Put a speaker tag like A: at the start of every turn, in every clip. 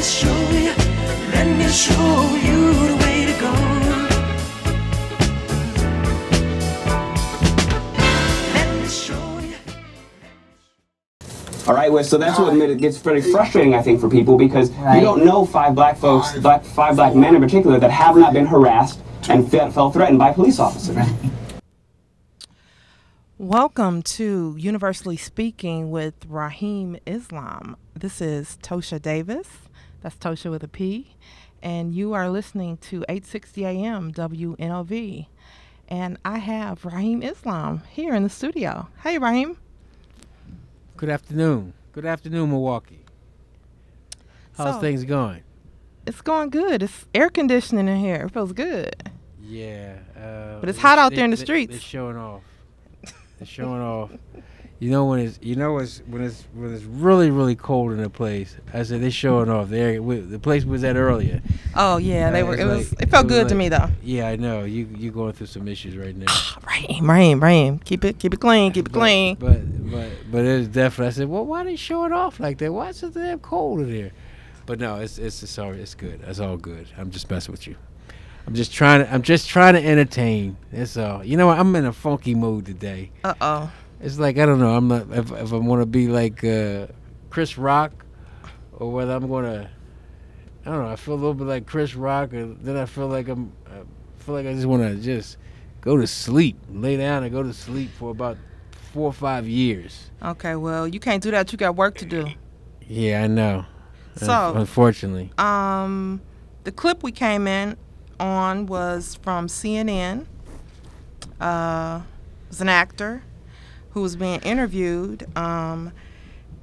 A: let me show you the way to go. Let me show you.
B: All right, well, so that's what it gets very frustrating, I think, for people, because you don't know five black men in particular that have not been harassed and felt threatened by police officers.
C: Welcome to Universally Speaking with Rahim Islam. This is Tosha Davis. That's Tosha with a P. And you are listening to 860 AM WNOV. And I have Rahim Islam here in the studio. Hey, Rahim.
D: Good afternoon. Good afternoon, Milwaukee. How's things going?
C: It's going good. It's air conditioning in here. It feels good.
D: Yeah.
C: But it's hot out there in the streets.
D: They're showing off. They're showing off. When it's really, really cold in a place. I said they're showing off. The place we was at earlier.
C: Oh yeah, it felt good to me though.
D: Yeah, I know. You going through some issues right now.
C: Rahim. Keep it clean. Keep it clean.
D: But it's definitely. I said, well, why are they showing off like that? Why is it so damn cold in here? But no, it's sorry. It's good. It's all good. I'm just messing with you. I'm just trying to entertain. That's all. You know what? I'm in a funky mood today.
C: Uh-oh.
D: It's like, I don't know. I'm not if I want to be like Chris Rock, or whether I'm gonna. I don't know. I feel a little bit like Chris Rock, and then I feel like I just want to just go to sleep, lay down, and go to sleep for about 4 or 5 years.
C: Okay, well, you can't do that. You got work to do.
D: Yeah, I know.
C: So,
D: unfortunately,
C: the clip we came in on was from CNN. It was an actor who was being interviewed, and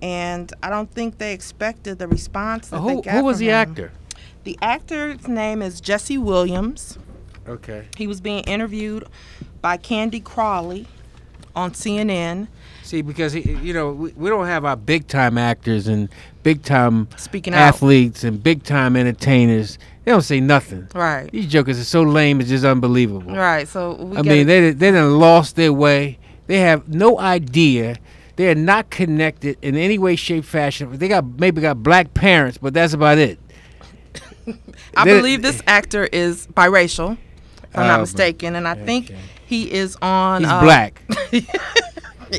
C: I don't think they expected the response that they got from him.
D: Who was the actor?
C: The actor's name is Jesse Williams.
D: Okay.
C: He was being interviewed by Candy Crawley on CNN.
D: See, because we don't have our big time actors and big time athletes and big time entertainers. They don't say nothing.
C: Right.
D: These jokers are so lame, it's just unbelievable.
C: Right. So
D: they done lost their way. They have no idea. They are not connected in any way, shape, fashion. They maybe got black parents, but that's about it.
C: I believe this actor is biracial, if I'm not mistaken, and I think he is on.
D: He's black.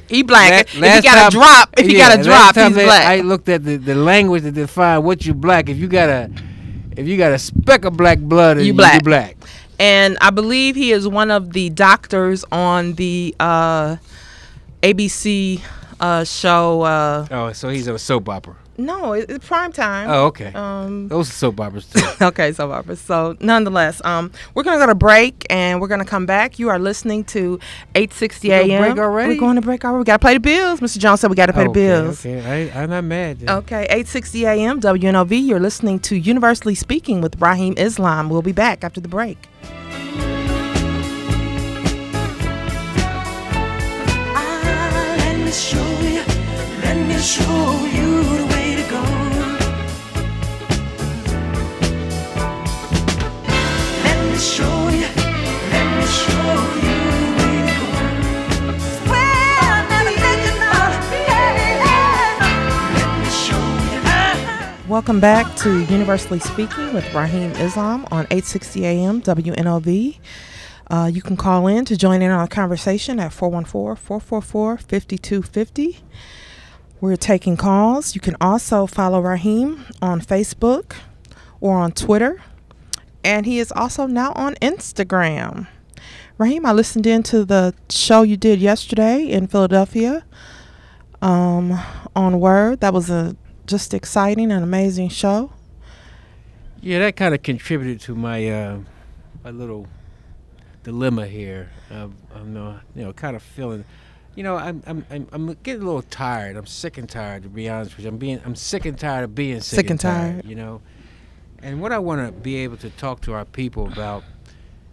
C: He black. If he got a drop, he's black.
D: I looked at the language that define what you black. If you got a speck of black blood, you black.
C: And I believe he is one of the doctors on the ABC show.
D: So he's a soap opera.
C: No, it's prime time.
D: Oh, okay. Those are soap operas too.
C: Okay, soap operas. So nonetheless, we're gonna go to break and we're gonna come back. You are listening to 860 AM.
D: Break already?
C: We're going to break already. We gotta pay the bills. Mr. Jones said we gotta pay the bills.
D: Okay, I'm not mad. Then.
C: Okay, 860 AM WNOV. You're listening to Universally Speaking with Rahim Islam. We'll be back after the break.
A: Let me show you the way to go. Let me show you the way to go. Well, never let you know. Let me show you.
C: Welcome back to Universally Speaking with Rahim Islam on 860 AM WNOV. You can call in to join in on a conversation at 414-444-5250. We're taking calls. You can also follow Rahim on Facebook or on Twitter. And he is also now on Instagram. Rahim, I listened into the show you did yesterday in Philadelphia on Word. That was a just exciting and amazing show.
D: Yeah, that kind of contributed to my my little dilemma here. I'm kind of feeling, I'm getting a little tired. I'm sick and tired, to be honest with you. I'm sick and tired of being sick and tired. And what I want to be able to talk to our people about,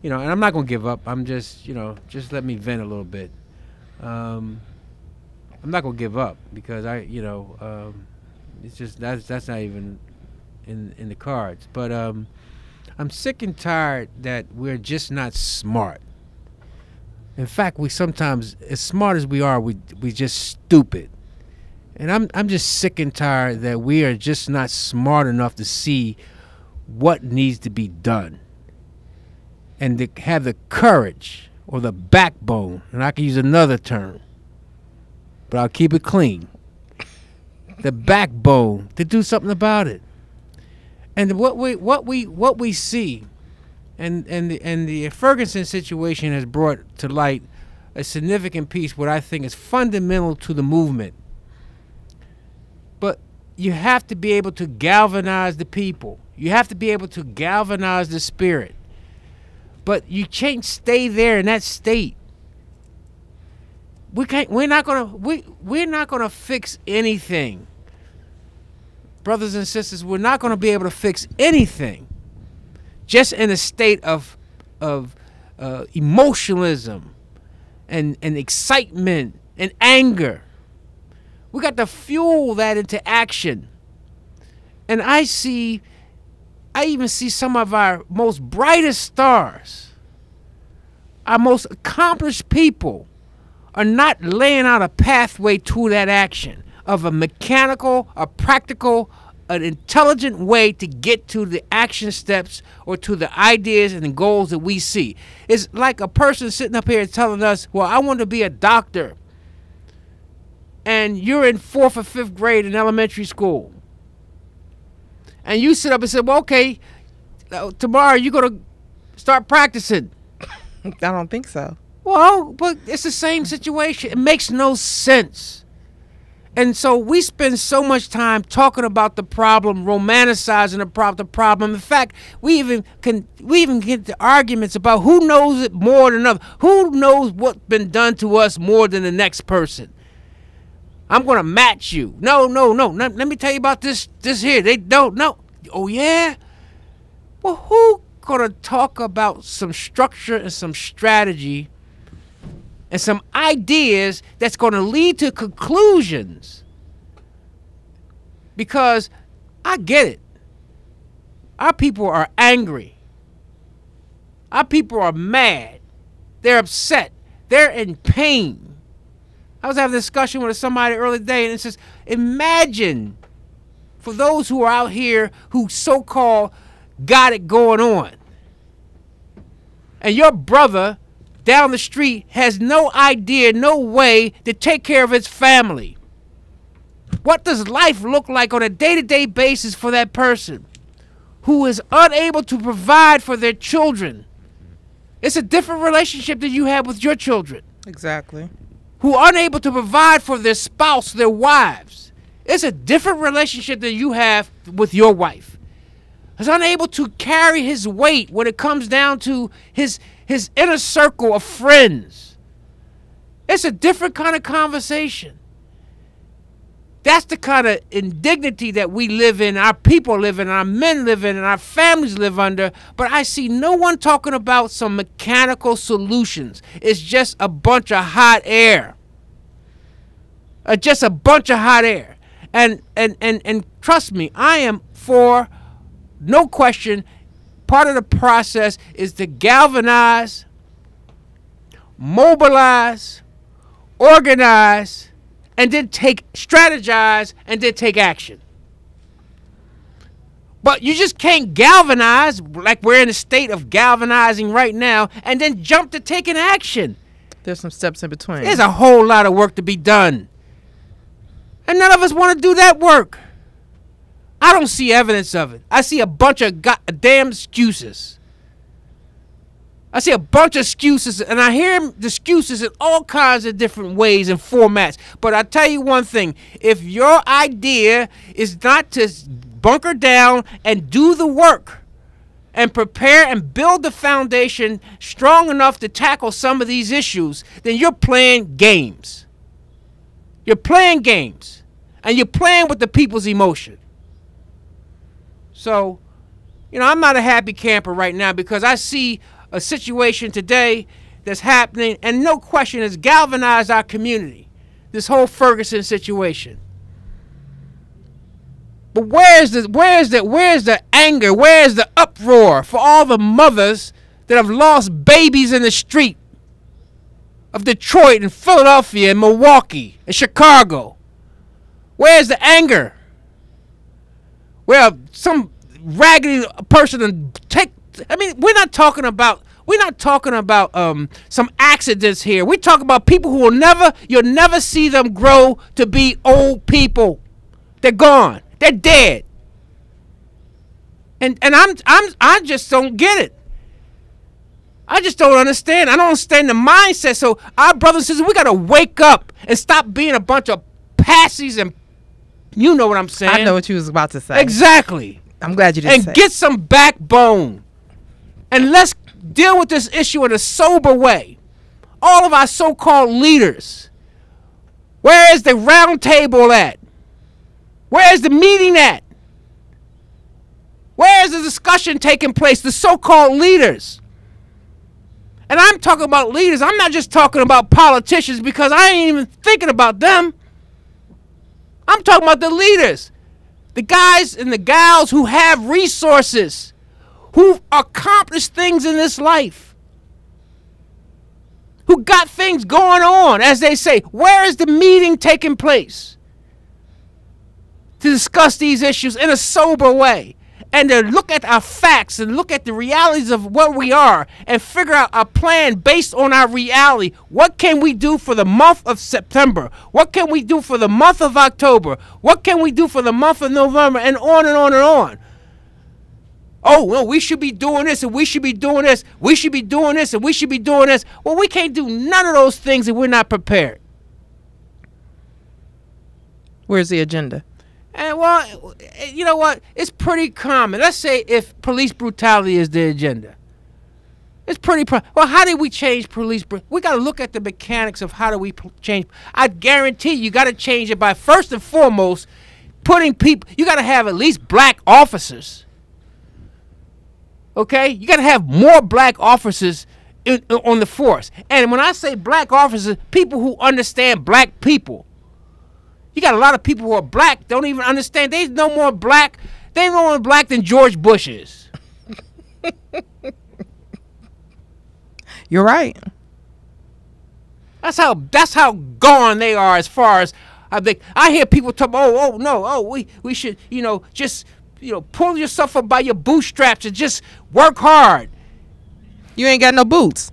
D: and I'm not gonna give up. I'm just let me vent a little bit. I'm not gonna give up because it's just that's not even in the cards. But I'm sick and tired that we're just not smart. In fact, we sometimes, as smart as we are, we just stupid. And I'm just sick and tired that we are just not smart enough to see what needs to be done, and to have the courage or the backbone, and I can use another term, but I'll keep it clean, the backbone to do something about it. And what we see, and the Ferguson situation has brought to light a significant piece, what I think is fundamental to the movement. But you have to be able to galvanize the people. You have to be able to galvanize the spirit. But you can't stay there in that state. We're not gonna fix anything. Brothers and sisters, we're not gonna be able to fix anything just in a state of emotionalism and excitement and anger. We got to fuel that into action. And I even see some of our most brightest stars, our most accomplished people, are not laying out a pathway to that action of a mechanical, a practical, an intelligent way to get to the action steps or to the ideas and the goals that we see. It's like a person sitting up here telling us, well, I want to be a doctor. And you're in 4th or 5th grade in elementary school. And you sit up and say, well, okay, tomorrow you're going to start practicing.
C: I don't think so.
D: Well, but it's the same situation. It makes no sense. And so we spend so much time talking about the problem, romanticizing the problem. In fact, we even get to arguments about who knows it more than another. Who knows what's been done to us more than the next person? I'm going to match you. No. Let me tell you about this here. They don't know. Oh, yeah? Well, who going to talk about some structure and some strategy and some ideas that's going to lead to conclusions? Because I get it. Our people are angry. Our people are mad. They're upset. They're in pain. I was having a discussion with somebody earlier today, and it says, imagine for those who are out here who so-called got it going on, and your brother down the street has no idea, no way to take care of his family. What does life look like on a day-to-day basis for that person who is unable to provide for their children? It's a different relationship than you have with your children.
C: Exactly.
D: Who are unable to provide for their spouse, their wives. It's a different relationship than you have with your wife. Is unable to carry his weight when it comes down to his inner circle of friends. It's a different kind of conversation. That's the kind of indignity that we live in, our people live in, our men live in, and our families live under. But I see no one talking about some mechanical solutions. It's just a bunch of hot air. Just a bunch of hot air. And trust me, I am for, no question, part of the process is to galvanize, mobilize, organize, and then strategize, and then take action. But you just can't galvanize like we're in a state of galvanizing right now and then jump to taking action.
C: There's some steps in between.
D: There's a whole lot of work to be done. And none of us want to do that work. I don't see evidence of it. I see a bunch of goddamn excuses. I see a bunch of excuses, and I hear the excuses in all kinds of different ways and formats. But I tell you one thing, if your idea is not to bunker down and do the work and prepare and build the foundation strong enough to tackle some of these issues, then you're playing games. You're playing games, and you're playing with the people's emotion. So, I'm not a happy camper right now because I see a situation today that's happening, and no question has galvanized our community, this whole Ferguson situation. But where's the anger? Where's the uproar for all the mothers that have lost babies in the street of Detroit and Philadelphia and Milwaukee and Chicago? Where's the anger? Well, some raggedy person take. I mean, we're not talking about some accidents here. We talk about people who you'll never see them grow to be old people. They're gone. They're dead. And I just don't get it. I just don't understand. I don't understand the mindset. So our brothers and sisters, we got to wake up and stop being a bunch of passies and you know what I'm saying.
C: I know what you was about to say.
D: Exactly.
C: I'm glad you didn't say.
D: And get some backbone. And let's deal with this issue in a sober way. All of our so-called leaders. Where is the round table at? Where is the meeting at? Where is the discussion taking place? The so-called leaders. And I'm talking about leaders. I'm not just talking about politicians because I ain't even thinking about them. I'm talking about the leaders. The guys and the gals who have resources, who accomplished things in this life, who got things going on, as they say. Where is the meeting taking place to discuss these issues in a sober way and to look at our facts and look at the realities of what we are and figure out a plan based on our reality? What can we do for the month of September? What can we do for the month of October? What can we do for the month of November? And on and on and on. Oh, well, we should be doing this and we should be doing this. We should be doing this and we should be doing this. Well, we can't do none of those things if we're not prepared.
C: Where's the agenda?
D: And, well, you know what? It's pretty common. Let's say if police brutality is the agenda. It's pretty well, how did we change police? We got to look at the mechanics of how do we change. I guarantee you got to change it by first and foremost putting people. You got to have at least black officers. Okay? You got to have more black officers on the force. And when I say black officers, people who understand black people. You got a lot of people who are black, don't even understand. They no more black. They no more black than George Bush is.
C: You're right.
D: That's how gone they are as far as I hear people talk. We should just pull yourself up by your bootstraps and just work hard.
C: You ain't got no boots.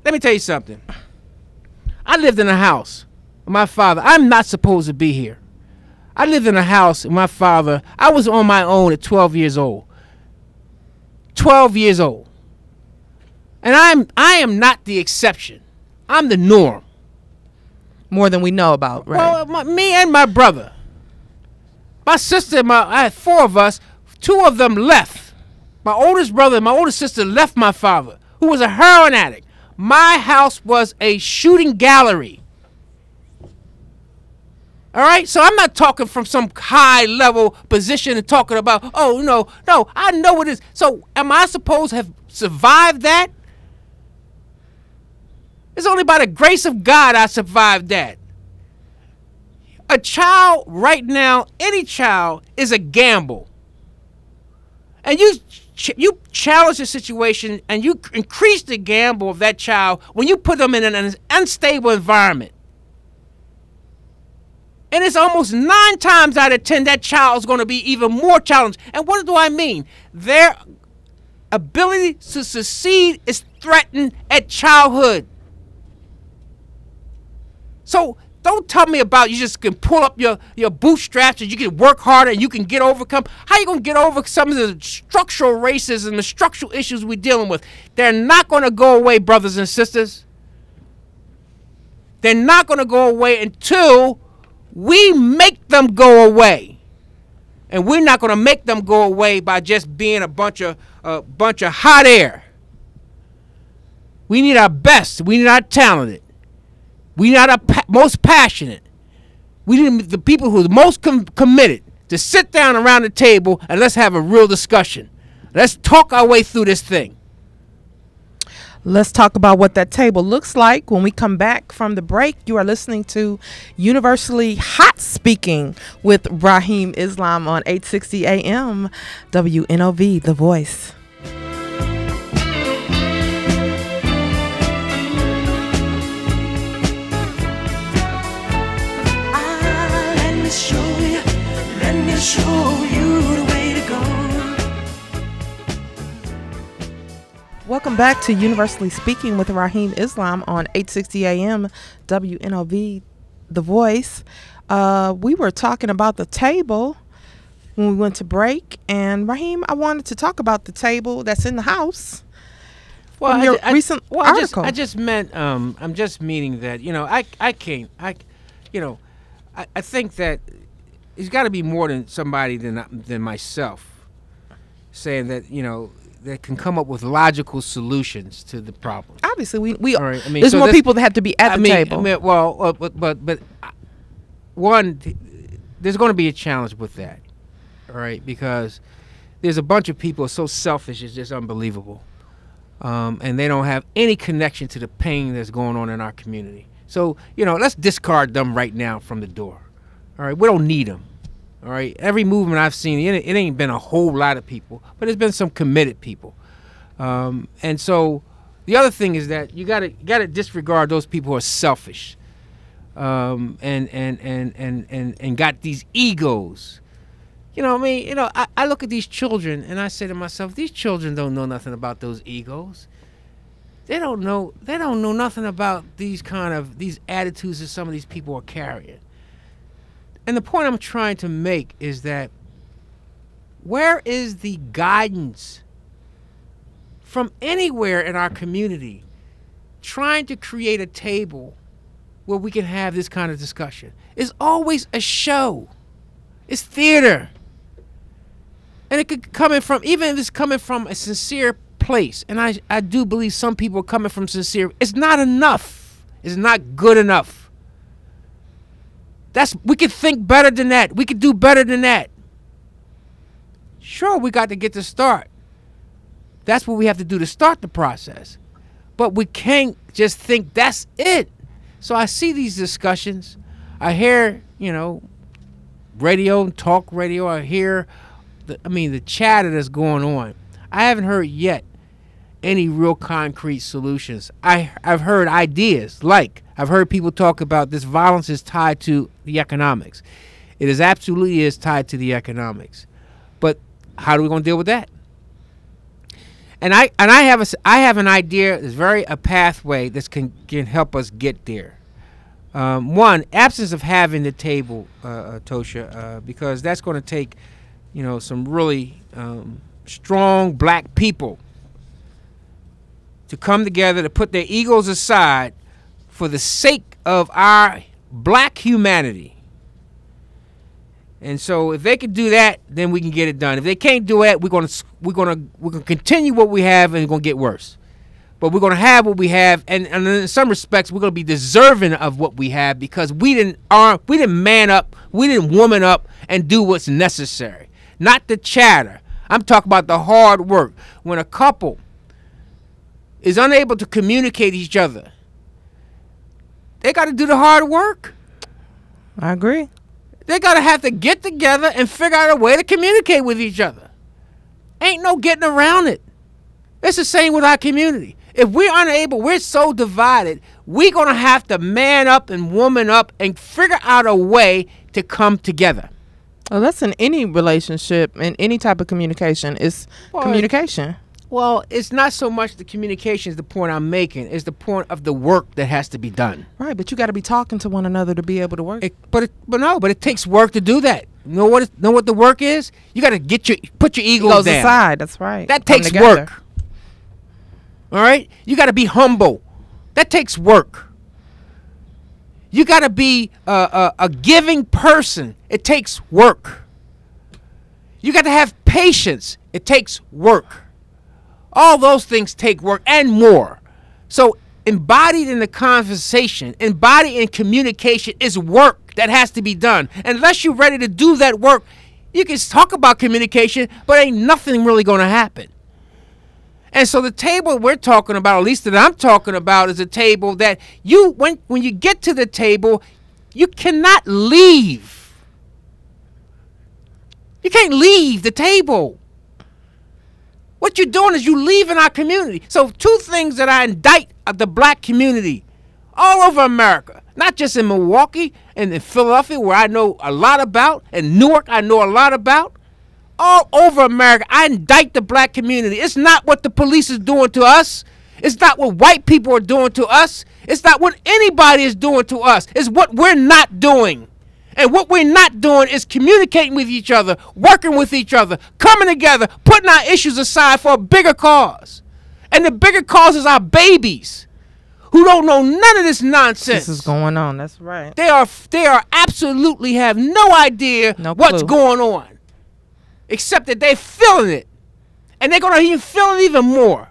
D: Let me tell you something. I lived in a house with my father. I'm not supposed to be here. I lived in a house with my father. I was on my own at 12 years old. 12 years old. And I am not the exception. I'm the norm.
C: More than we know about, right?
D: Well, me and my brother. My sister, I had four of us. Two of them left. My oldest brother and my oldest sister left my father, who was a heroin addict. My house was a shooting gallery. All right? So I'm not talking from some high-level position and talking about, no, I know what it is. So am I supposed to have survived that? It's only by the grace of God I survived that. A child right now, any child, is a gamble. And you challenge the situation and you increase the gamble of that child when you put them in an unstable environment. And it's almost 9 times out of 10 that child is going to be even more challenged. And what do I mean? Their ability to succeed is threatened at childhood. So don't tell me about you just can pull up your bootstraps and you can work harder and you can overcome. How you going to get over some of the structural racism, the structural issues we're dealing with? They're not going to go away, brothers and sisters. They're not going to go away until we make them go away. And we're not going to make them go away by just being a bunch of hot air. We need our best. We need our talented. We need our most passionate. We need the people who are the most committed to sit down around the table and let's have a real discussion. Let's talk our way through this thing.
C: Let's talk about what that table looks like when we come back from the break. You are listening to Universally Hot Speaking with Rahim Islam on 860 AM WNOV, The Voice.
A: let me show you the way to go.
C: Welcome back to Universally Speaking with Rahim Islam on 860 AM WNOV, The Voice. We were talking about the table when we went to break, and Rahim, I wanted to talk about the table that's in the house.
D: Well,
C: From your recent article.
D: I just meant, I'm just meaning that, I think that it's got to be more than somebody than myself saying that, that can come up with logical solutions to the problem.
C: Obviously, we
D: All right,
C: there's more people that have to be at the table.
D: But one, there's going to be a challenge with that, all right, because there's a bunch of people so selfish it's just unbelievable, and they don't have any connection to the pain that's going on in our community. So let's discard them right now from the door. All right, we don't need them. All right, every movement I've seen, it ain't been a whole lot of people, but there's been some committed people. And so the other thing is that you gotta disregard those people who are selfish, and got these egos. I look at these children and I say to myself, these children don't know nothing about those egos. They don't know nothing about these attitudes that some of these people are carrying. And the point I'm trying to make is that where is the guidance from anywhere in our community trying to create a table where we can have this kind of discussion? It's always a show. It's theater. And it could come in from, even if it's coming from a sincere place, and I do believe some people are coming from sincere, it's not enough. It's not good enough. We could think better than that. We could do better than that. Sure, we got to get to start. That's what we have to do to start the process. But we can't just think that's it. So I see these discussions. I hear, radio, talk radio. I hear, the chatter that's going on. I haven't heard yet any real concrete solutions. I've heard ideas, like I've heard people talk about this violence is tied to the economics. It is absolutely is tied to the economics. But how are we going to deal with that? And I have an idea. There's a pathway that can help us get there. One, absence of having the table, Tosha, because that's going to take, some really strong black people to come together, to put their egos aside for the sake of our black humanity. And so if they can do that, then we can get it done. If they can't do it, we're gonna continue what we have, and it's gonna get worse. But we're gonna have what we have, and in some respects, we're gonna be deserving of what we have because we didn't man up, we didn't woman up and do what's necessary. Not the chatter. I'm talking about the hard work. When a couple is unable to communicate each other, they got to do the hard work.
C: I agree.
D: They got to have to get together and figure out a way to communicate with each other. Ain't no getting around it. It's the same with our community. If we're unable, we're so divided, we're going to have to man up and woman up and figure out a way to come together.
C: Well, that's in any relationship, in any type of communication. It's communication.
D: Well, it's not so much the communication is the point I'm making. It's the point of the work that has to be done.
C: Right, but you got to be talking to one another to be able to work.
D: But it takes work to do that. Know what the work is? You got to put your egos down.
C: Aside. That's right.
D: That takes work. All right? You got to be humble. That takes work. You got to be a giving person. It takes work. You got to have patience. It takes work. All those things take work and more. So embodied in the conversation, embodied in communication is work that has to be done. Unless you're ready to do that work, you can talk about communication, but ain't nothing really going to happen. And so the table we're talking about, at least that I'm talking about, is a table that when you get to the table, you cannot leave. You can't leave the table. What you're doing is you leaving our community. So two things that I indict of the black community all over America. Not just in Milwaukee and in Philadelphia, where I know a lot about, and Newark I know a lot about. All over America, I indict the black community. It's not what the police is doing to us. It's not what white people are doing to us. It's not what anybody is doing to us. It's what we're not doing. And what we're not doing is communicating with each other, working with each other, coming together, putting our issues aside for a bigger cause. And the bigger cause is our babies, who don't know none of this nonsense.
C: This is going on. That's right.
D: They are absolutely have no idea what's going on. Except that they're feeling it. And they're going to even feel it even more.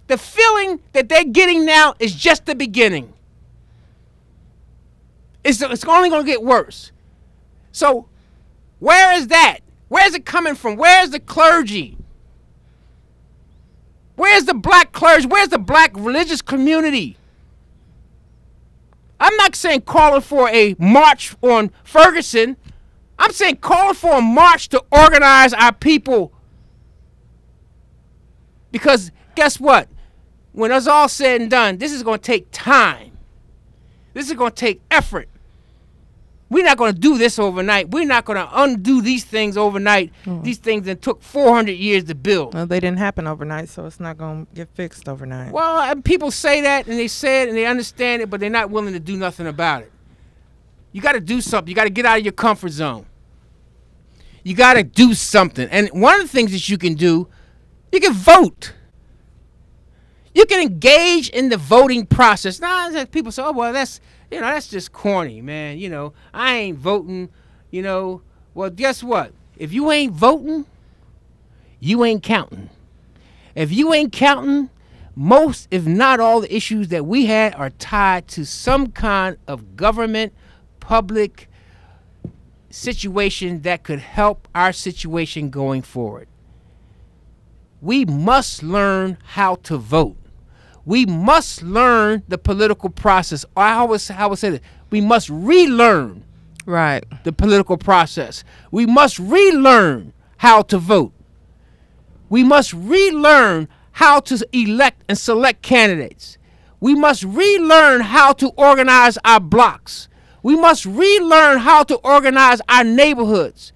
D: The feeling that they're getting now is just the beginning. It's only going to get worse. So where is that? Where is it coming from? Where is the clergy? Where's the black clergy? Where's the black religious community? I'm not saying calling for a march on Ferguson. I'm saying calling for a march to organize our people. Because guess what? When it's all said and done, this is going to take time. This is going to take effort. We're not going to do this overnight. We're not going to undo these things overnight. These things that took 400 years to build.
C: Well, they didn't happen overnight, so it's not going to get fixed overnight.
D: Well, people say that, and they say it, and they understand it, but they're not willing to do nothing about it. You got to do something. You got to get out of your comfort zone. You got to do something. And one of the things that you can do, you can vote. You can engage in the voting process. Now, people say, oh, well, that's just corny, man. I ain't voting, Well, guess what? If you ain't voting, you ain't counting. If you ain't counting, most, if not all, the issues that we had are tied to some kind of government, public situation that could help our situation going forward. We must learn how to vote. We must learn the political process. I would say that we must relearn the political process. We must relearn how to vote. We must relearn how to elect and select candidates. We must relearn how to organize our blocks. We must relearn how to organize our neighborhoods.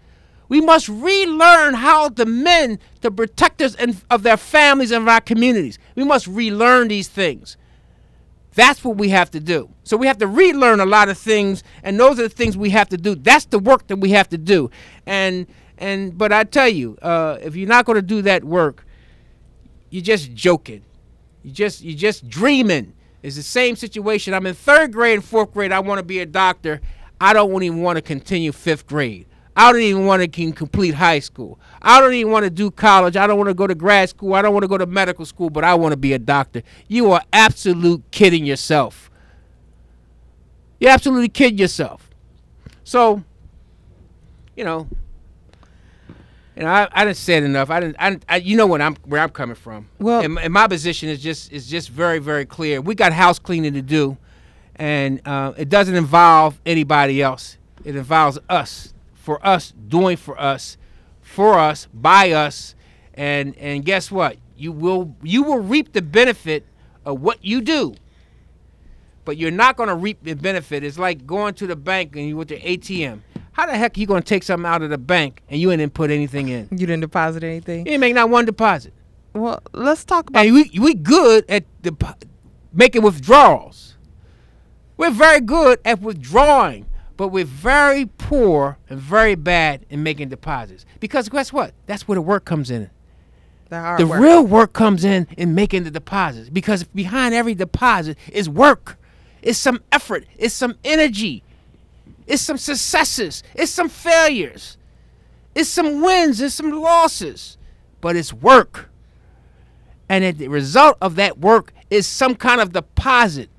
D: We must relearn how the men, the protectors of their families and of our communities. We must relearn these things. That's what we have to do. So we have to relearn a lot of things, and those are the things we have to do. That's the work that we have to do. But I tell you, if you're not going to do that work, you're just joking. You're just dreaming. It's the same situation. I'm in 3rd grade and 4th grade. I want to be a doctor. I don't even want to continue 5th grade. I don't even want to complete high school. I don't even want to do college. I don't want to go to grad school. I don't want to go to medical school, but I want to be a doctor. You are absolute kidding yourself. You're absolutely kidding yourself. So, I didn't say it enough. You know where I'm coming from. Well, and my position is just very, very clear. We got house cleaning to do, and it doesn't involve anybody else. It involves us, for us, doing for us, by us, and guess what? You will reap the benefit of what you do, but you're not going to reap the benefit. It's like going to the bank and you with the ATM. How the heck are you going to take something out of the bank and you didn't put anything in? You didn't deposit anything? You didn't make not one deposit. Well, let's talk about... And we good at making withdrawals. We're very good at withdrawing, but we're very poor and very bad in making deposits. Because guess what? That's where the work comes in. The real work comes in making the deposits. Because behind every deposit is work. It's some effort. It's some energy. It's some successes. It's some failures. It's some wins. It's some losses. But it's work. And the result of that work is some kind of deposit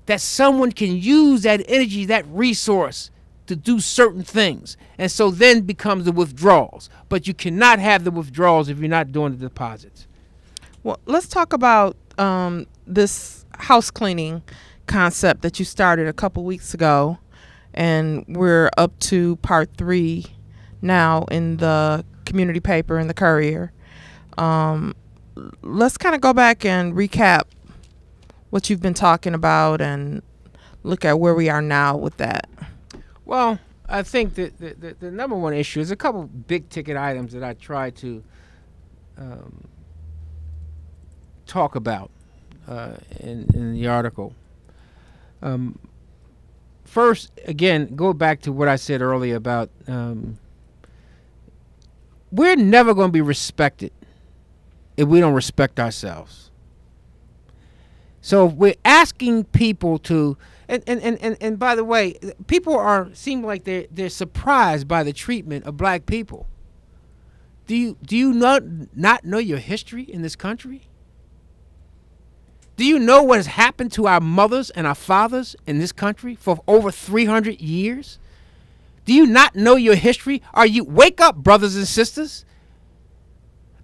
D: that someone can use that energy, that resource, to do certain things. And so then becomes the withdrawals. But you cannot have the withdrawals if you're not doing the deposits. Well, let's talk about this house cleaning concept that you started a couple weeks ago, and we're up to part 3 now in the community paper in the Courier. Let's kind of go back and recap
C: what you've been talking about and look at where we are now with that?
D: Well, I think that the number one issue is a couple big ticket items that I try to talk about in the article. First, again, go back to what I said earlier about we're never going to be respected if we don't respect ourselves. So we're asking people to, and by the way, people seem like they're surprised by the treatment of black people. Do you not know your history in this country? Do you know what has happened to our mothers and our fathers in this country for over 300 years? Do you not know your history? Wake up, brothers and sisters.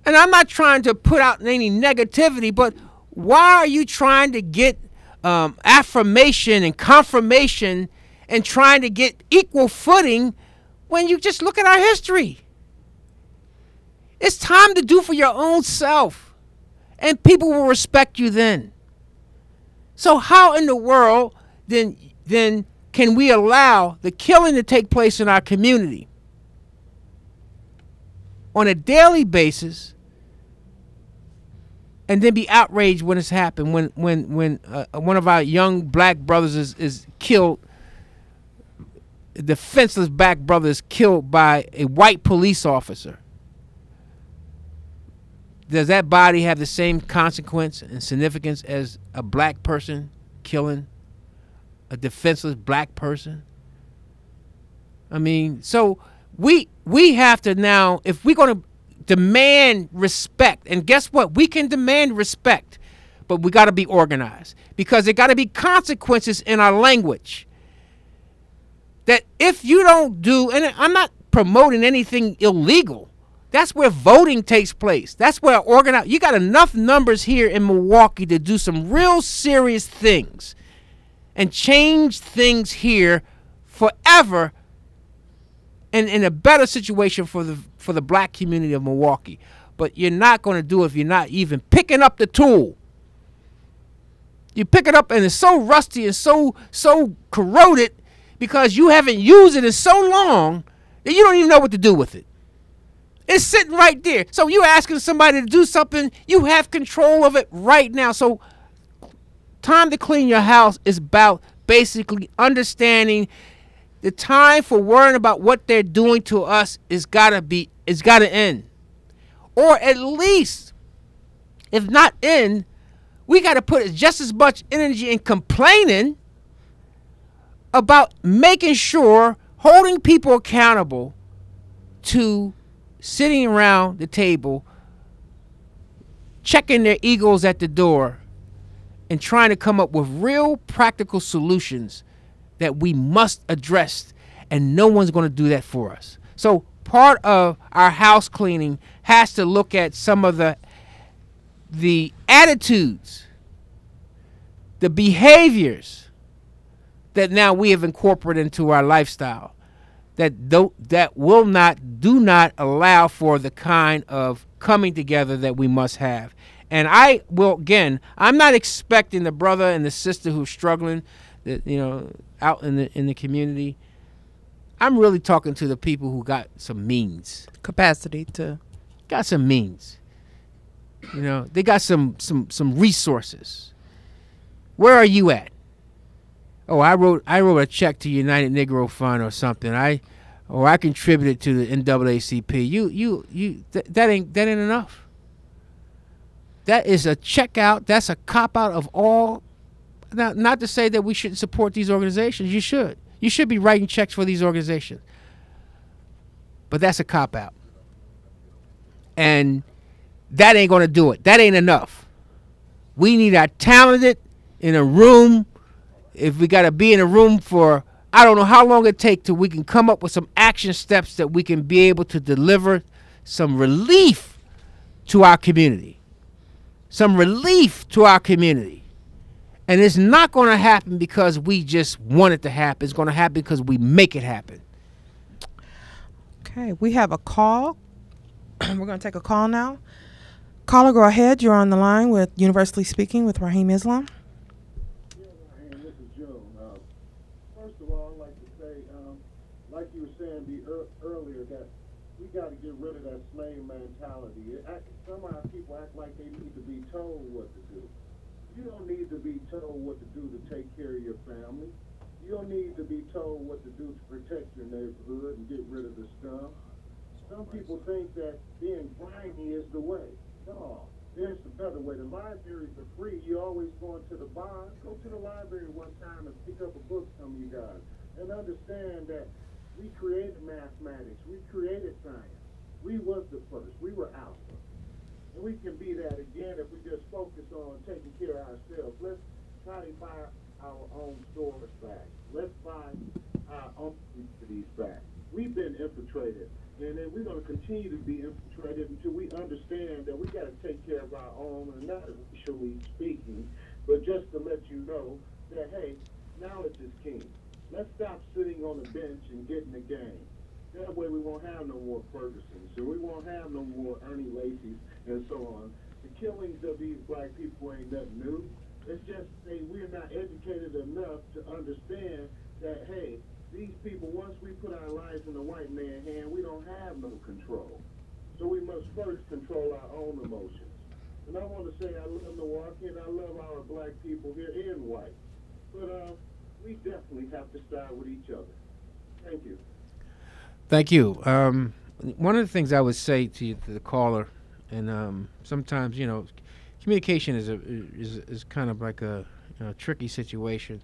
D: And I'm not trying to put out any negativity, but why are you trying to get affirmation and confirmation and trying to get equal footing when you just look at our history? It's time to do for your own self, and people will respect you then. So how in the world then can we allow the killing to take place in our community on a daily basis and then be outraged when it's happened, when one of our young black brothers is killed, a defenseless black brother is killed by a white police officer? Does that body have the same consequence and significance as a black person killing a defenseless black person? I mean, so we have to now, if we're going to demand respect, and guess what? We can demand respect, but we got to be organized, because there got to be consequences in our language. That if you don't do, and I'm not promoting anything illegal. That's where voting takes place. That's where organize. You got enough numbers here in Milwaukee to do some real serious things and change things here forever, and in a better situation for the black community of Milwaukee. But you're not going to do it if you're not even picking up the tool. You pick it up and it's so rusty and so corroded because you haven't used it in so long that you don't even know what to do with it. It's sitting right there. So you're asking somebody to do something, you have control of it right now. So time to clean your house is about basically understanding the time for worrying about what they're doing to us it's got to end. Or at least, if not end, we got to put just as much energy in complaining about making sure, holding people accountable to sitting around the table, checking their egos at the door, and trying to come up with real practical solutions that we must address, and no one's going to do that for us. So part of our house cleaning has to look at some of the attitudes, the behaviors that now we have incorporated into our lifestyle that do not allow for the kind of coming together that we must have. And I will, again, I'm not expecting the brother and the sister who's struggling, out in the community. I'm really talking to the people who got some means, got some means. They got some resources. Where are you at? Oh, I wrote a check to United Negro Fund or something. I contributed to the NAACP. That ain't enough. That is a check out. That's a cop out of all. Now, not to say that we shouldn't support these organizations. You should. You should be writing checks for these organizations. But that's a cop out. And that ain't going to do it. That ain't enough. We need our talented in a room. If we got to be in a room for, I don't know how long it takes till we can come up with some action steps that we can be able to deliver some relief to our community. Some relief to our community. And it's not going to happen because we just want it to happen. It's going to happen because we make it happen.
C: Okay, we have a call. We're going to take a call now. Caller, go ahead. You're on the line with Universally Speaking with Rahim Islam.
E: like you were saying earlier, that we got to get rid of that slave mentality. Some of our people act like they need to be told what to do. You don't need to be told what to do to take care of your family. You don't need to be told what to do to protect your neighborhood and get rid of the scum. Some people think that being grimy is the way. No, there's the better way. The libraries are free. You're always going to the bar. Go to the library one time and pick up a book, some of you guys, and understand that we created mathematics. We created science. We was the first. We were alpha. And we can be that again if we just focus on taking care of ourselves. Let's try to buy our own stores back. Let's buy our own cities back. We've been infiltrated, and then we're going to continue to be infiltrated until we understand that we got to take care of our own, and not racially speaking, but just to let you know that, hey, knowledge is king. Let's stop sitting on the bench and getting the game. That way we won't have no more Fergusons, and we won't have no more Ernie Lacy's, and so on. The killings of these black people ain't nothing new. It's just we're not educated enough to understand that, hey, these people, once we put our lives in the white man's hand, we don't have no control. So we must first control our own emotions. And I want to say I love Milwaukee, and I love our black people here in white. But we definitely have to start with each other. Thank you.
D: Thank you. One of the things I would say to the caller, and sometimes, you know, communication is kind of like a tricky situation,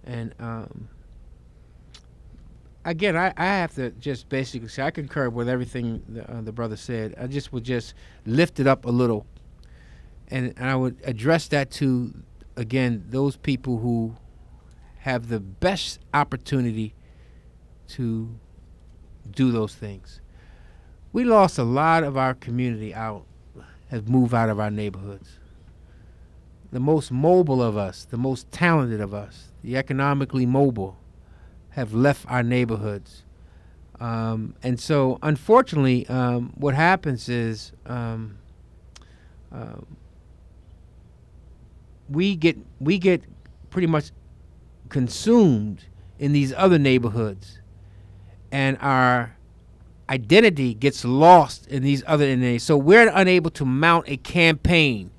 D: and again, I have to just basically say I concur with everything the brother said. I just would just lift it up a little, and I would address that to, again, those people who have the best opportunity to do those things. We lost a lot of our community out, has moved out of our neighborhoods. The most mobile of us, the most talented of us, the economically mobile, have left our neighborhoods. And so, unfortunately, what happens is we get pretty much consumed in these other neighborhoods, and our identity gets lost in these other neighborhoods. So we're unable to mount a campaign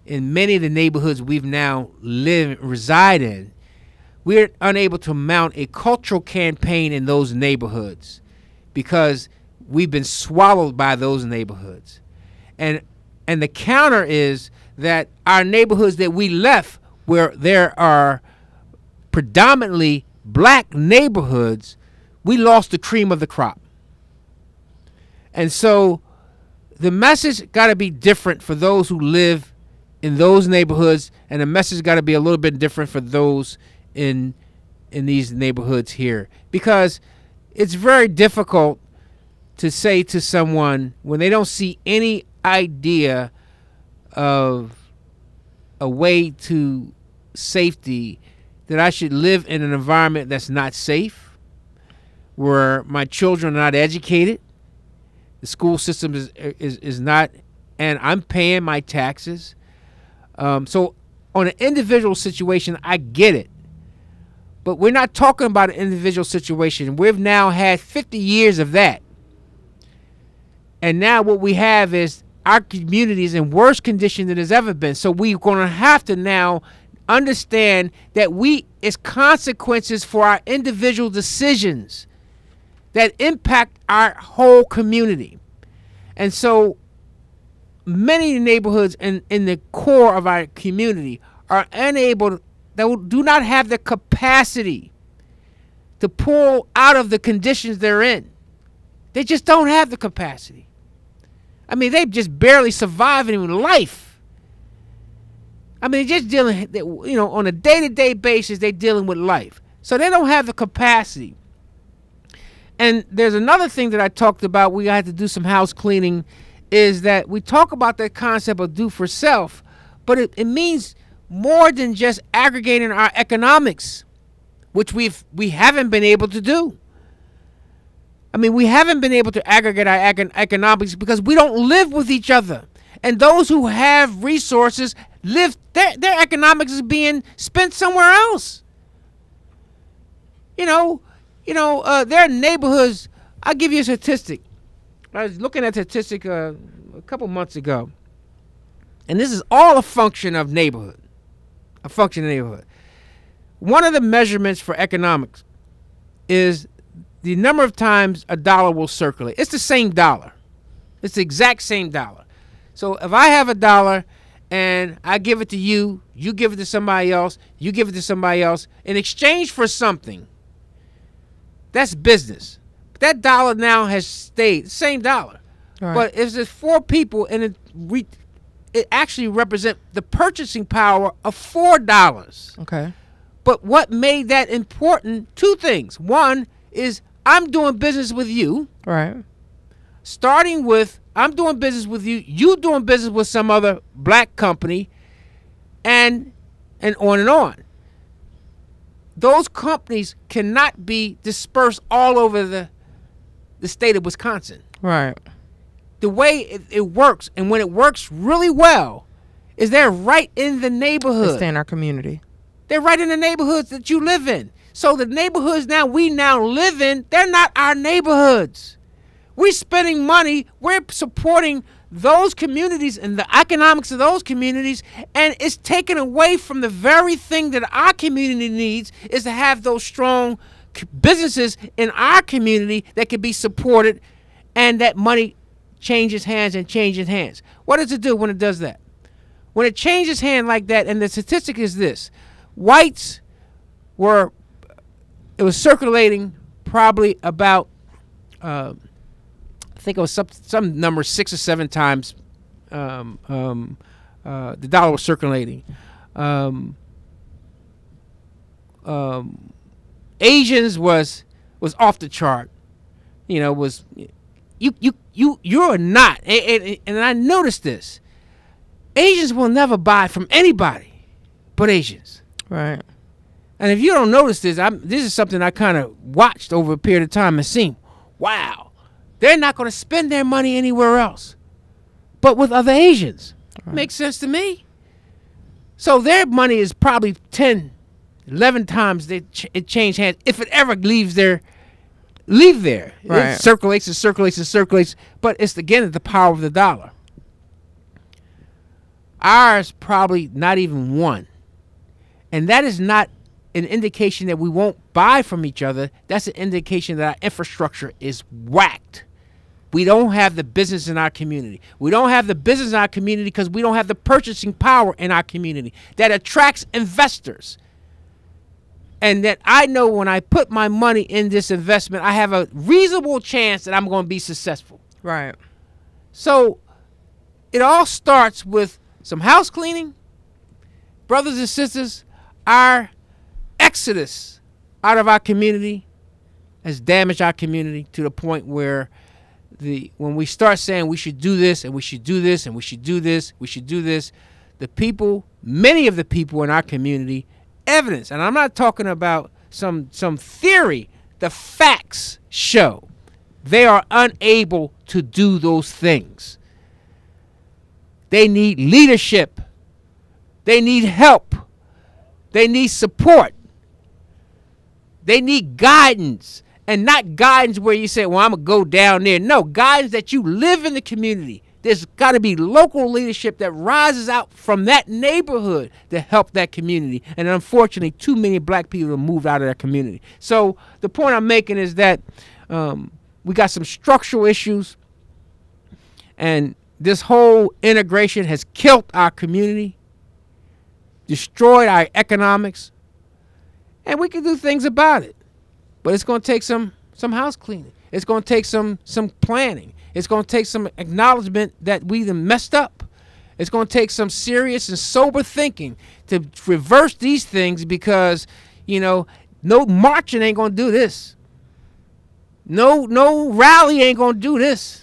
D: in many of the neighborhoods we've now reside in. We're unable to mount a cultural campaign in those neighborhoods because we've been swallowed by those neighborhoods. And the counter is that our neighborhoods that we left, where there are predominantly black neighborhoods, we lost the cream of the crop. And so the message got to be different for those who live in those neighborhoods, and the message got to be a little bit different for those in these neighborhoods here, because it's very difficult to say to someone when they don't see any idea of a way to safety that I should live in an environment that's not safe, where my children are not educated, the school system is not, and I'm paying my taxes. So on an individual situation, I get it. But we're not talking about an individual situation. We've now had 50 years of that. And now what we have is our community is in worse condition than it's ever been. So we're going to have to now understand that it's consequences for our individual decisions that impact our whole community. And so many neighborhoods in the core of our community are unable, that do not have the capacity to pull out of the conditions they're in. They just don't have the capacity. I mean, they just barely surviving in life. I mean, they're just dealing, you know, on a day-to-day basis, they're dealing with life. So they don't have the capacity. And there's another thing that I talked about, we had to do some house cleaning, is that we talk about that concept of do for self, but it means more than just aggregating our economics, which we haven't been able to do. I mean, we haven't been able to aggregate our economics because we don't live with each other. And those who have resources live, their economics is being spent somewhere else. You know, You know, there are neighborhoods. I'll give you a statistic. I was looking at a statistic a couple months ago, and this is all a function of neighborhood. A function of neighborhood. One of the measurements for economics is the number of times a dollar will circulate. It's the same dollar. It's the exact same dollar. So if I have a dollar and I give it to you, you give it to somebody else, you give it to somebody else, in exchange for something, that's business. That dollar now has stayed, same dollar. Right. But if there's 4 people and it actually represents the purchasing power of $4.
C: Okay.
D: But what made that important? 2 things. One is I'm doing business with you.
C: Right.
D: Starting with I'm doing business with you, you doing business with some other black company, and on and on. Those companies cannot be dispersed all over the state of Wisconsin.
C: Right.
D: The way it works, and when it works really well, is they're right in the neighborhood.
C: They stay in our community.
D: They're right in the neighborhoods that you live in. So the neighborhoods we now live in, they're not our neighborhoods. We're spending money. We're supporting those communities and the economics of those communities, and it's taken away from the very thing that our community needs, is to have those strong businesses in our community that can be supported, and that money changes hands and changes hands. What does it do when it does that? When it changes hands like that, and the statistic is this: whites it was circulating probably about I think it was some number 6 or 7 times the dollar was circulating. Asians was off the chart. You know, was you're not, and I noticed this. Asians will never buy from anybody but Asians.
C: Right.
D: And if you don't notice this, this is something I kind of watched over a period of time and seen, wow, they're not going to spend their money anywhere else but with other Asians. Right. Makes sense to me. So their money is probably 10, 11 times it changed hands, if it ever leave there. Right. It circulates and circulates and circulates, but it's again the power of the dollar. Ours probably not even 1. And that is not an indication that we won't buy from each other. That's an indication that our infrastructure is whacked. We don't have the business in our community. We don't have the business in our community because we don't have the purchasing power in our community that attracts investors. And that I know when I put my money in this investment, I have a reasonable chance that I'm going to be successful.
C: Right.
D: So it all starts with some house cleaning. Brothers and sisters, our exodus out of our community has damaged our community to the point where when we start saying we should do this and we should do this and we should do this, we should do this, many of the people in our community, evidence, and I'm not talking about some theory, the facts show they are unable to do those things. They need leadership. They need help. They need support. They need guidance, and not guidance where you say, well, I'm going to go down there. No, guidance that you live in the community. There's got to be local leadership that rises out from that neighborhood to help that community. And unfortunately, too many black people have moved out of that community. So the point I'm making is that we got some structural issues, and this whole integration has killed our community, destroyed our economics, and we can do things about it. But it's going to take some house cleaning. It's going to take some planning. It's going to take some acknowledgement that we done messed up. It's going to take some serious and sober thinking to reverse these things, because, you know, no marching ain't going to do this. No rally ain't going to do this.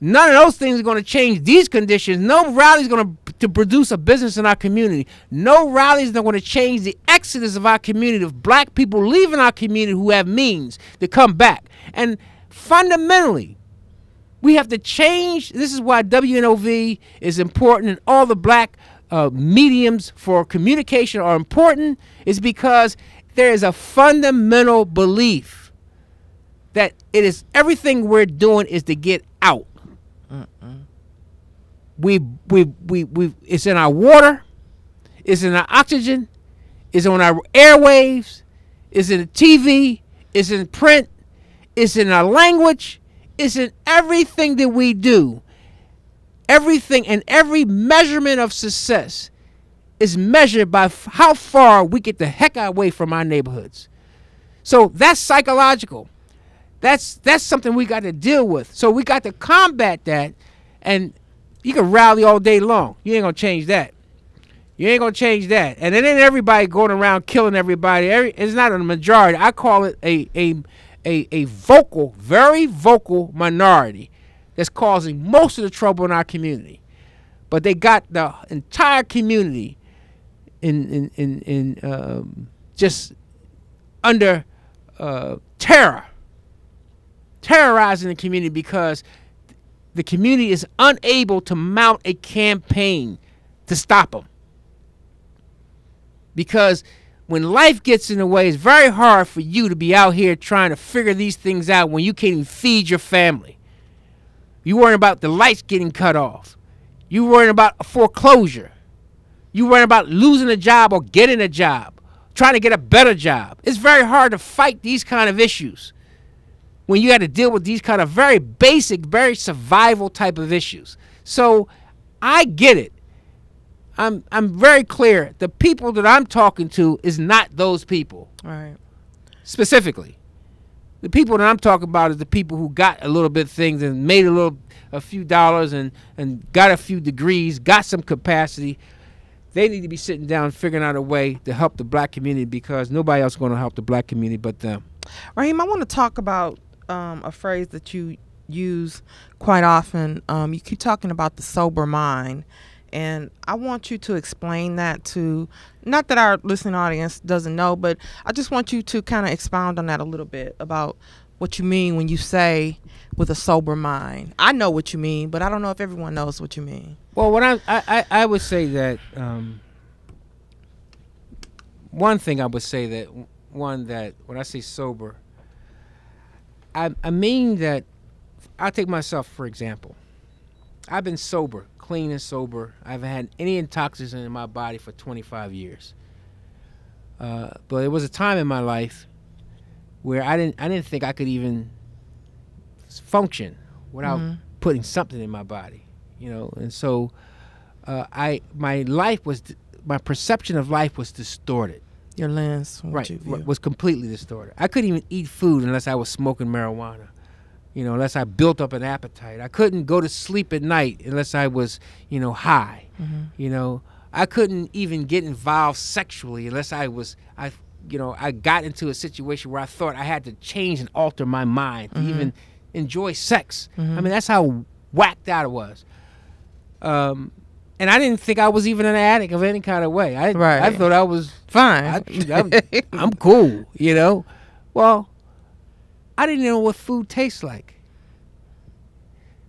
D: None of those things are going to change these conditions. No rally is going to produce a business in our community. No rallies are going to change the exodus of our community, of black people leaving our community who have means to come back. And fundamentally, we have to change. This is why WNOV is important, and all the black mediums for communication are important, is because there is a fundamental belief that it is everything we're doing is to get out. It's in our water, it's in our oxygen, it's on our airwaves, it's in the TV, it's in print, it's in our language, it's in everything that we do. Everything and every measurement of success is measured by how far we get the heck away from our neighborhoods. So that's psychological. That's something we got to deal with. So we got to combat that, and you can rally all day long. You ain't gonna change that. You ain't gonna change that. And it ain't everybody going around killing everybody. It's not a majority. I call it a vocal, very vocal minority that's causing most of the trouble in our community. But they got the entire community in just under terrorizing the community because the community is unable to mount a campaign to stop them. Because when life gets in the way, it's very hard for you to be out here trying to figure these things out when you can't even feed your family. You worrying about the lights getting cut off. You worrying about a foreclosure. You worrying about losing a job or getting a job, trying to get a better job. It's very hard to fight these kind of issues when you got to deal with these kind of very basic, very survival type of issues. So I get it. I'm very clear. The people that I'm talking to is not those people.
C: Right.
D: Specifically. The people that I'm talking about is the people who got a little bit of things and made a few dollars and got a few degrees, got some capacity. They need to be sitting down figuring out a way to help the black community because nobody else is going to help the black community but them.
C: Rahim, I want to talk about a phrase that you use quite often. You keep talking about the sober mind. And I want you to explain that to, not that our listening audience doesn't know, but I just want you to kind of expound on that a little bit about what you mean when you say with a sober mind. I know what you mean, but I don't know if everyone knows what you mean.
D: Well, what I would say that one thing I would say that when I say sober, I mean that I'll take myself for example. I've been sober, clean and sober. I haven't had any intoxicants in my body for 25 years. But there was a time in my life where I didn't think I could even function without putting something in my body, you know. And so my perception of life was distorted.
C: Your lens,
D: right, was completely distorted. I couldn't even eat food unless I was smoking marijuana. You know, unless I built up an appetite. I couldn't go to sleep at night unless I was, you know, high. You know, I couldn't even get involved sexually unless I got into a situation where I thought I had to change and alter my mind to even enjoy sex. I mean, that's how whacked out it was. And I didn't think I was even an addict of any kind of way. I thought I was
C: fine.
D: I'm cool, you know. Well, I didn't know what food tastes like.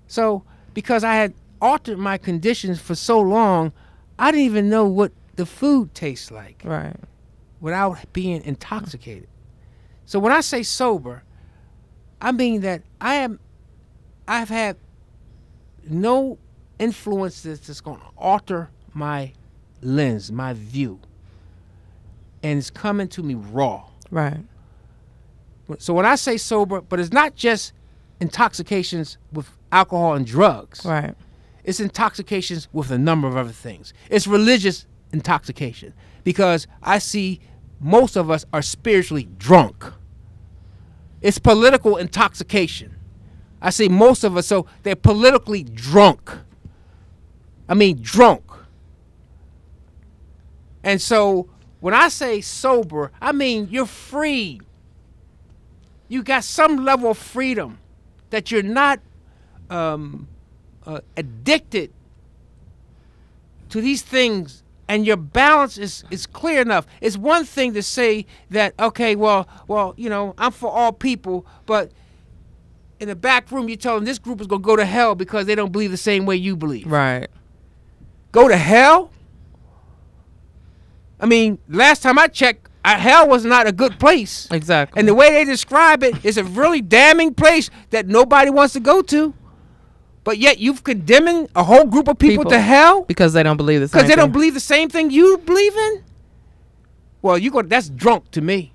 D: So, because I had altered my conditions for so long, I didn't even know what the food tastes like.
C: Right.
D: Without being intoxicated. So when I say sober, I mean that I've had no influence that's going to alter my lens, my view. And it's coming to me raw.
C: Right.
D: So when I say sober, but it's not just intoxications with alcohol and drugs.
C: Right.
D: It's intoxications with a number of other things. It's religious intoxication because I see most of us are spiritually drunk. It's political intoxication. I see most of us, so they're politically drunk. I mean drunk. And so when I say sober, I mean you're free. You got some level of freedom that you're not addicted to these things, and your balance is clear enough. It's one thing to say that, okay, well, you know, I'm for all people, but in the back room you tell them this group is going to go to hell because they don't believe the same way you believe.
C: Right.
D: Go to hell? I mean, last time I checked, hell was not a good place.
C: Exactly.
D: And the way they describe it is a really damning place that nobody wants to go to. But yet you've condemning a whole group of people to hell
C: because they don't believe the same
D: because they
C: thing.
D: don't believe the same thing you believe in. Well, that's drunk to me.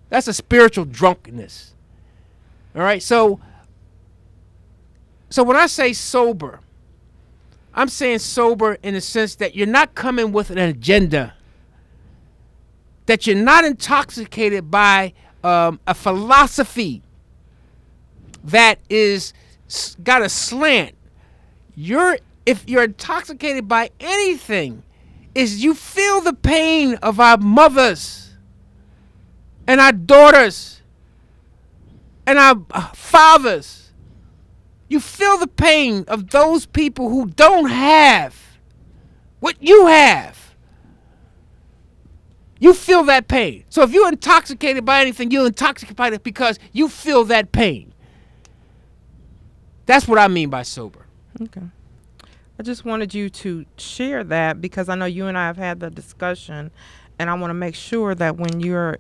D: That's a spiritual drunkenness. All right, so when I say sober, I'm saying sober in the sense that you're not coming with an agenda, that you're not intoxicated by a philosophy that is got a slant. If you're intoxicated by anything, is you feel the pain of our mothers and our daughters and our fathers. You feel the pain of those people who don't have what you have. You feel that pain. So if you're intoxicated by anything, you're intoxicated by it because you feel that pain. That's what I mean by sober.
C: Okay. I just wanted you to share that because I know you and I have had the discussion, and I want to make sure that when you're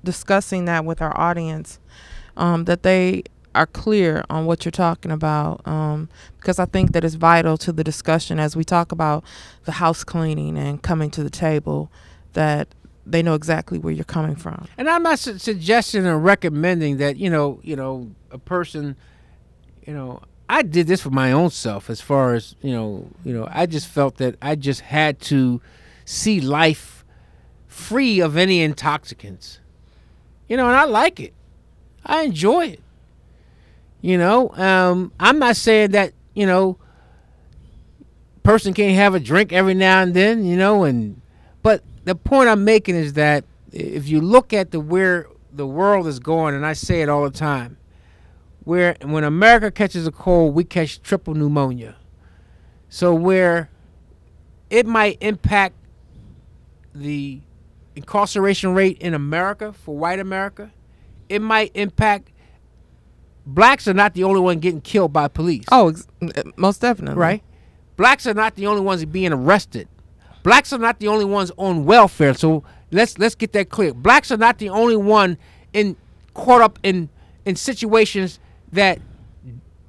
C: discussing that with our audience, that they are clear on what you're talking about, because I think that it's vital to the discussion as we talk about the house cleaning and coming to the table, that they know exactly where you're coming from.
D: And I'm not suggesting or recommending that, a person, I did this for my own self as far as, I just felt that I just had to see life free of any intoxicants, and I like it. I enjoy it. I'm not saying that, person can't have a drink every now and then, but the point I'm making is that if you look at where the world is going, and I say it all the time, when America catches a cold, we catch triple pneumonia. So where it might impact the incarceration rate in America for white America, it might impact blacks are not the only one getting killed by police.
C: Oh, most definitely.
D: Right? Blacks are not the only ones being arrested. Blacks are not the only ones on welfare. So let's get that clear. Blacks are not the only one caught up in situations that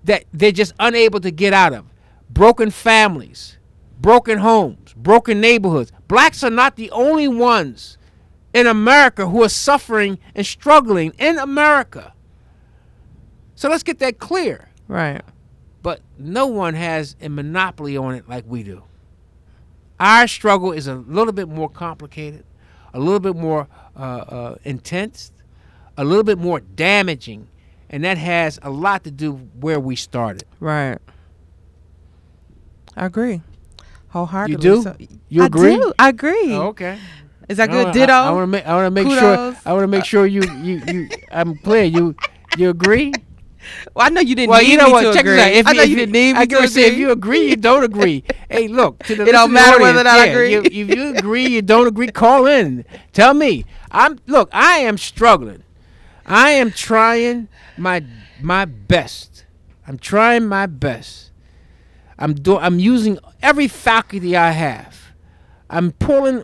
D: they're just unable to get out of. Broken families, broken homes, broken neighborhoods. Blacks are not the only ones in America who are suffering and struggling in America. So let's get that clear.
C: Right.
D: But no one has a monopoly on it like we do. Our struggle is a little bit more complicated, a little bit more intense, a little bit more damaging, and that has a lot to do where we started.
C: Right. I agree. Wholeheartedly.
D: You do?
C: So,
D: You agree?
C: I agree.
D: Oh, okay.
C: Is that good? Ditto.
D: I want to make
C: Kudos.
D: sure. I want to make sure you. I'm clear. You agree?
C: Well, I know you didn't
D: Well,
C: need
D: you know
C: me
D: what?
C: to
D: Check
C: agree.
D: this out.
C: I know you didn't need me
D: I
C: to
D: can say if
C: agree.
D: you agree, you don't agree. Hey, look. To the
C: It don't matter whether or not I
D: listening audience,
C: agree.
D: If you agree, you don't agree, call in. Tell me. I am struggling. I am trying my best. I'm trying my best. I'm using every faculty I have. I'm pulling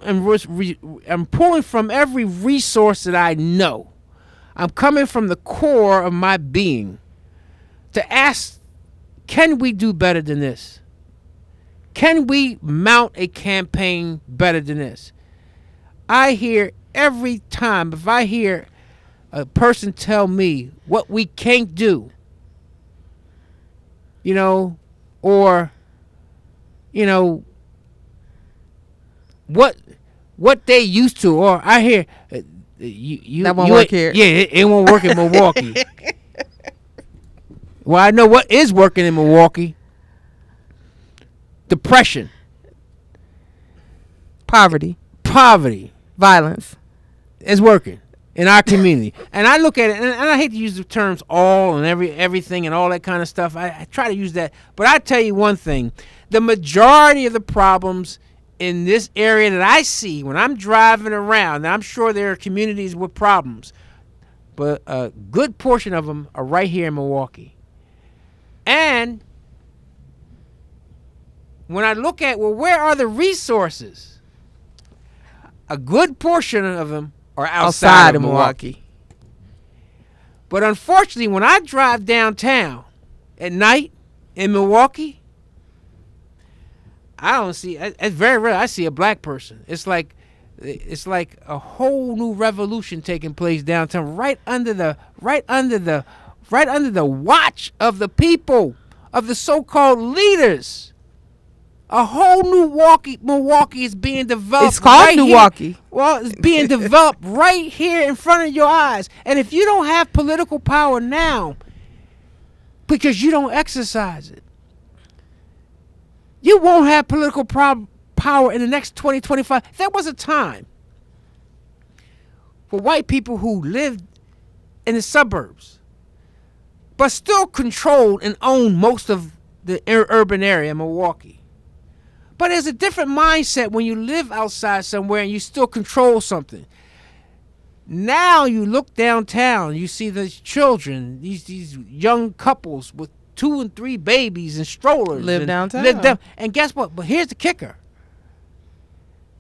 D: from every resource that I know. I'm coming from the core of my being to ask, can we do better than this? Can we mount a campaign better than this? I hear every time, if I hear a person tell me what we can't do, or, what they used to, or I hear,
C: that won't work here.
D: Yeah, it won't work in Milwaukee. Well, I know what is working in Milwaukee. Depression.
C: Poverty.
D: Violence. Is working in our community. And I look at it, and I hate to use the terms all and everything and all that kind of stuff. I try to use that. But I tell you one thing. The majority of the problems in this area that I see when I'm driving around, and I'm sure there are communities with problems, but a good portion of them are right here in Milwaukee. And when I look at, where are the resources? a good portion of them are outside of Milwaukee. But unfortunately, when I drive downtown at night in Milwaukee, I don't see. It's very rare I see a black person. It's like a whole new revolution taking place downtown, right under the watch of the people, of the so-called leaders. A whole new Milwaukee is being developed.
C: It's called
D: right
C: Milwaukee.
D: Here. Well, it's being developed right here in front of your eyes. And if you don't have political power now, because you don't exercise it, you won't have political power in the next 20, 25. There was a time for white people who lived in the suburbs, but still controlled and owned most of the urban area in Milwaukee. But there's a different mindset when you live outside somewhere and you still control something. Now you look downtown, you see these children, these young couples with 2 and 3 babies and strollers.
C: Live downtown.
D: And guess what? But here's the kicker.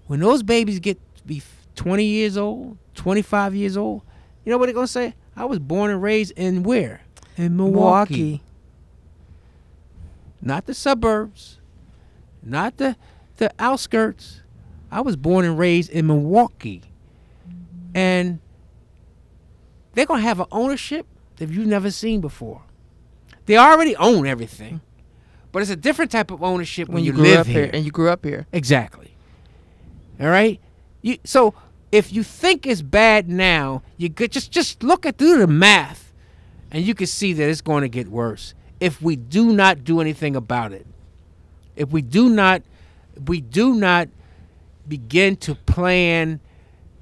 D: When those babies get to be 20 years old, 25 years old, you know what they're going to say? I was born and raised in where? In Milwaukee. Not the suburbs. Not the outskirts. I was born and raised in Milwaukee. And they're going to have an ownership that you've never seen before. They already own everything. But it's a different type of ownership when you live here.
C: And you grew up here.
D: Exactly. All right? So if you think it's bad now, you could just look through the math and you can see that it's going to get worse if we do not do anything about it. If we do not begin to plan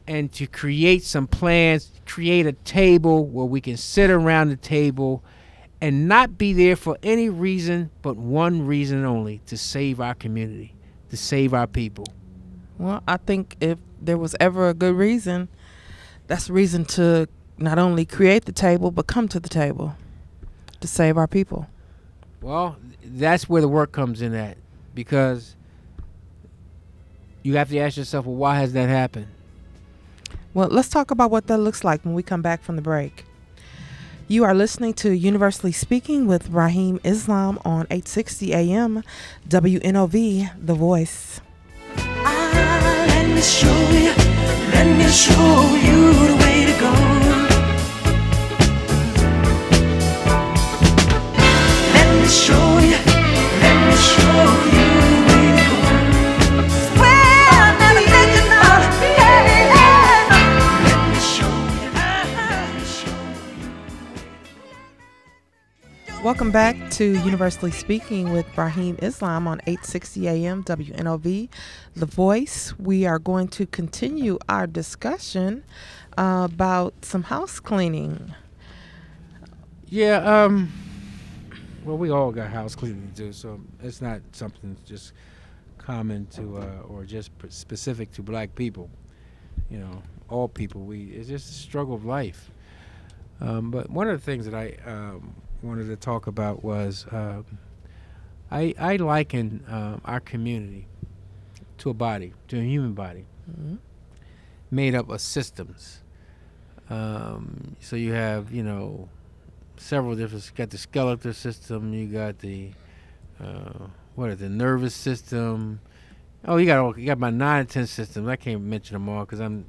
D: and to create some plans, create a table where we can sit around the table and not be there for any reason but one reason only, to save our community, to save our people.
C: Well, I think if there was ever a good reason, that's a reason to not only create the table but come to the table to save our people.
D: Well, that's where the work comes in at, because you have to ask yourself, well, why has that happened?
C: Well, let's talk about what that looks like when we come back from the break. You are listening to Universally Speaking with Rahim Islam on 860 AM WNOV, The Voice.
A: Let me show you the way to go. Let me show you the way to go. Well, let me let you know. Let me show you.
C: Welcome back to Universally Speaking with Rahim Islam on 860 AM WNOV, The Voice. We are going to continue our discussion about some house cleaning.
D: Yeah, well, we all got house cleaning to do, so it's not something just common to or just specific to black people. You know, all people. It's just a struggle of life. But one of the things that I wanted to talk about was I liken our community to a body, to a human body, made up of systems. So you have, several different. You got the skeletal system. You got the the nervous system. Oh, you got about 9 or 10 systems. I can't mention them all because I'm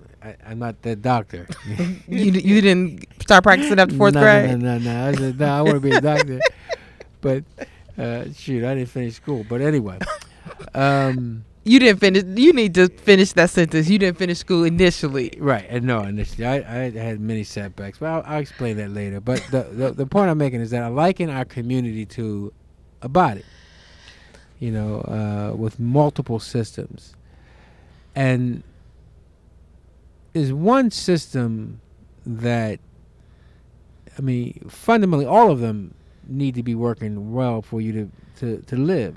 D: not that doctor.
C: You didn't start practicing after 4th grade?
D: No. I said, I want to be a doctor. But shoot, I didn't finish school. But anyway,
C: you didn't finish. You need to finish that sentence. You didn't finish school initially.
D: Right. And no, initially I had many setbacks. But I'll explain that later. But the point I'm making is that I liken our community to a body. With multiple systems. And is one system that, fundamentally all of them need to be working well for you to live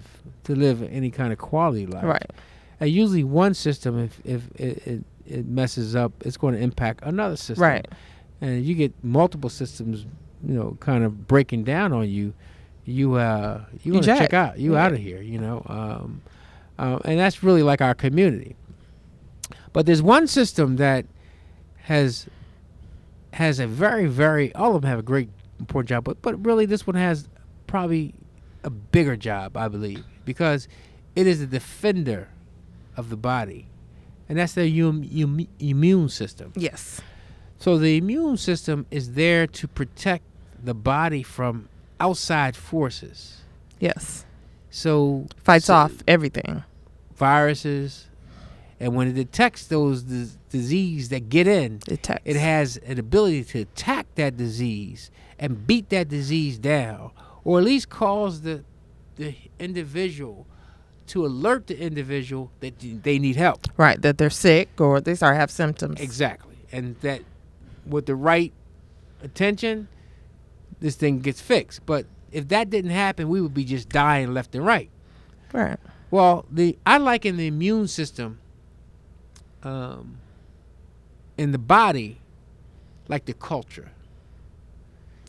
D: any kind of quality life.
C: Right.
D: And usually one system, if it messes up, it's going to impact another system.
C: Right. And
D: if you get multiple systems, kind of breaking down on you, you want to check out. You out of here, and that's really like our community. But there's one system that has a very, very, all of them have a great important job, but really this one has probably a bigger job, I believe, because it is the defender of the body, and that's the immune system.
C: Yes.
D: So the immune system is there to protect the body from outside forces.
C: Yes.
D: So
C: Fights off everything.
D: Viruses, and when it detects those disease that get in,
C: Detects.
D: it has an ability to attack that disease and beat that disease down, or at least cause the individual to alert the individual that they need help.
C: Right, that they're sick or they start have symptoms.
D: Exactly. And that with the right attention, this thing gets fixed. But if that didn't happen, we would be just dying left and right.
C: Right.
D: Well, I liken the immune system in the body like the culture.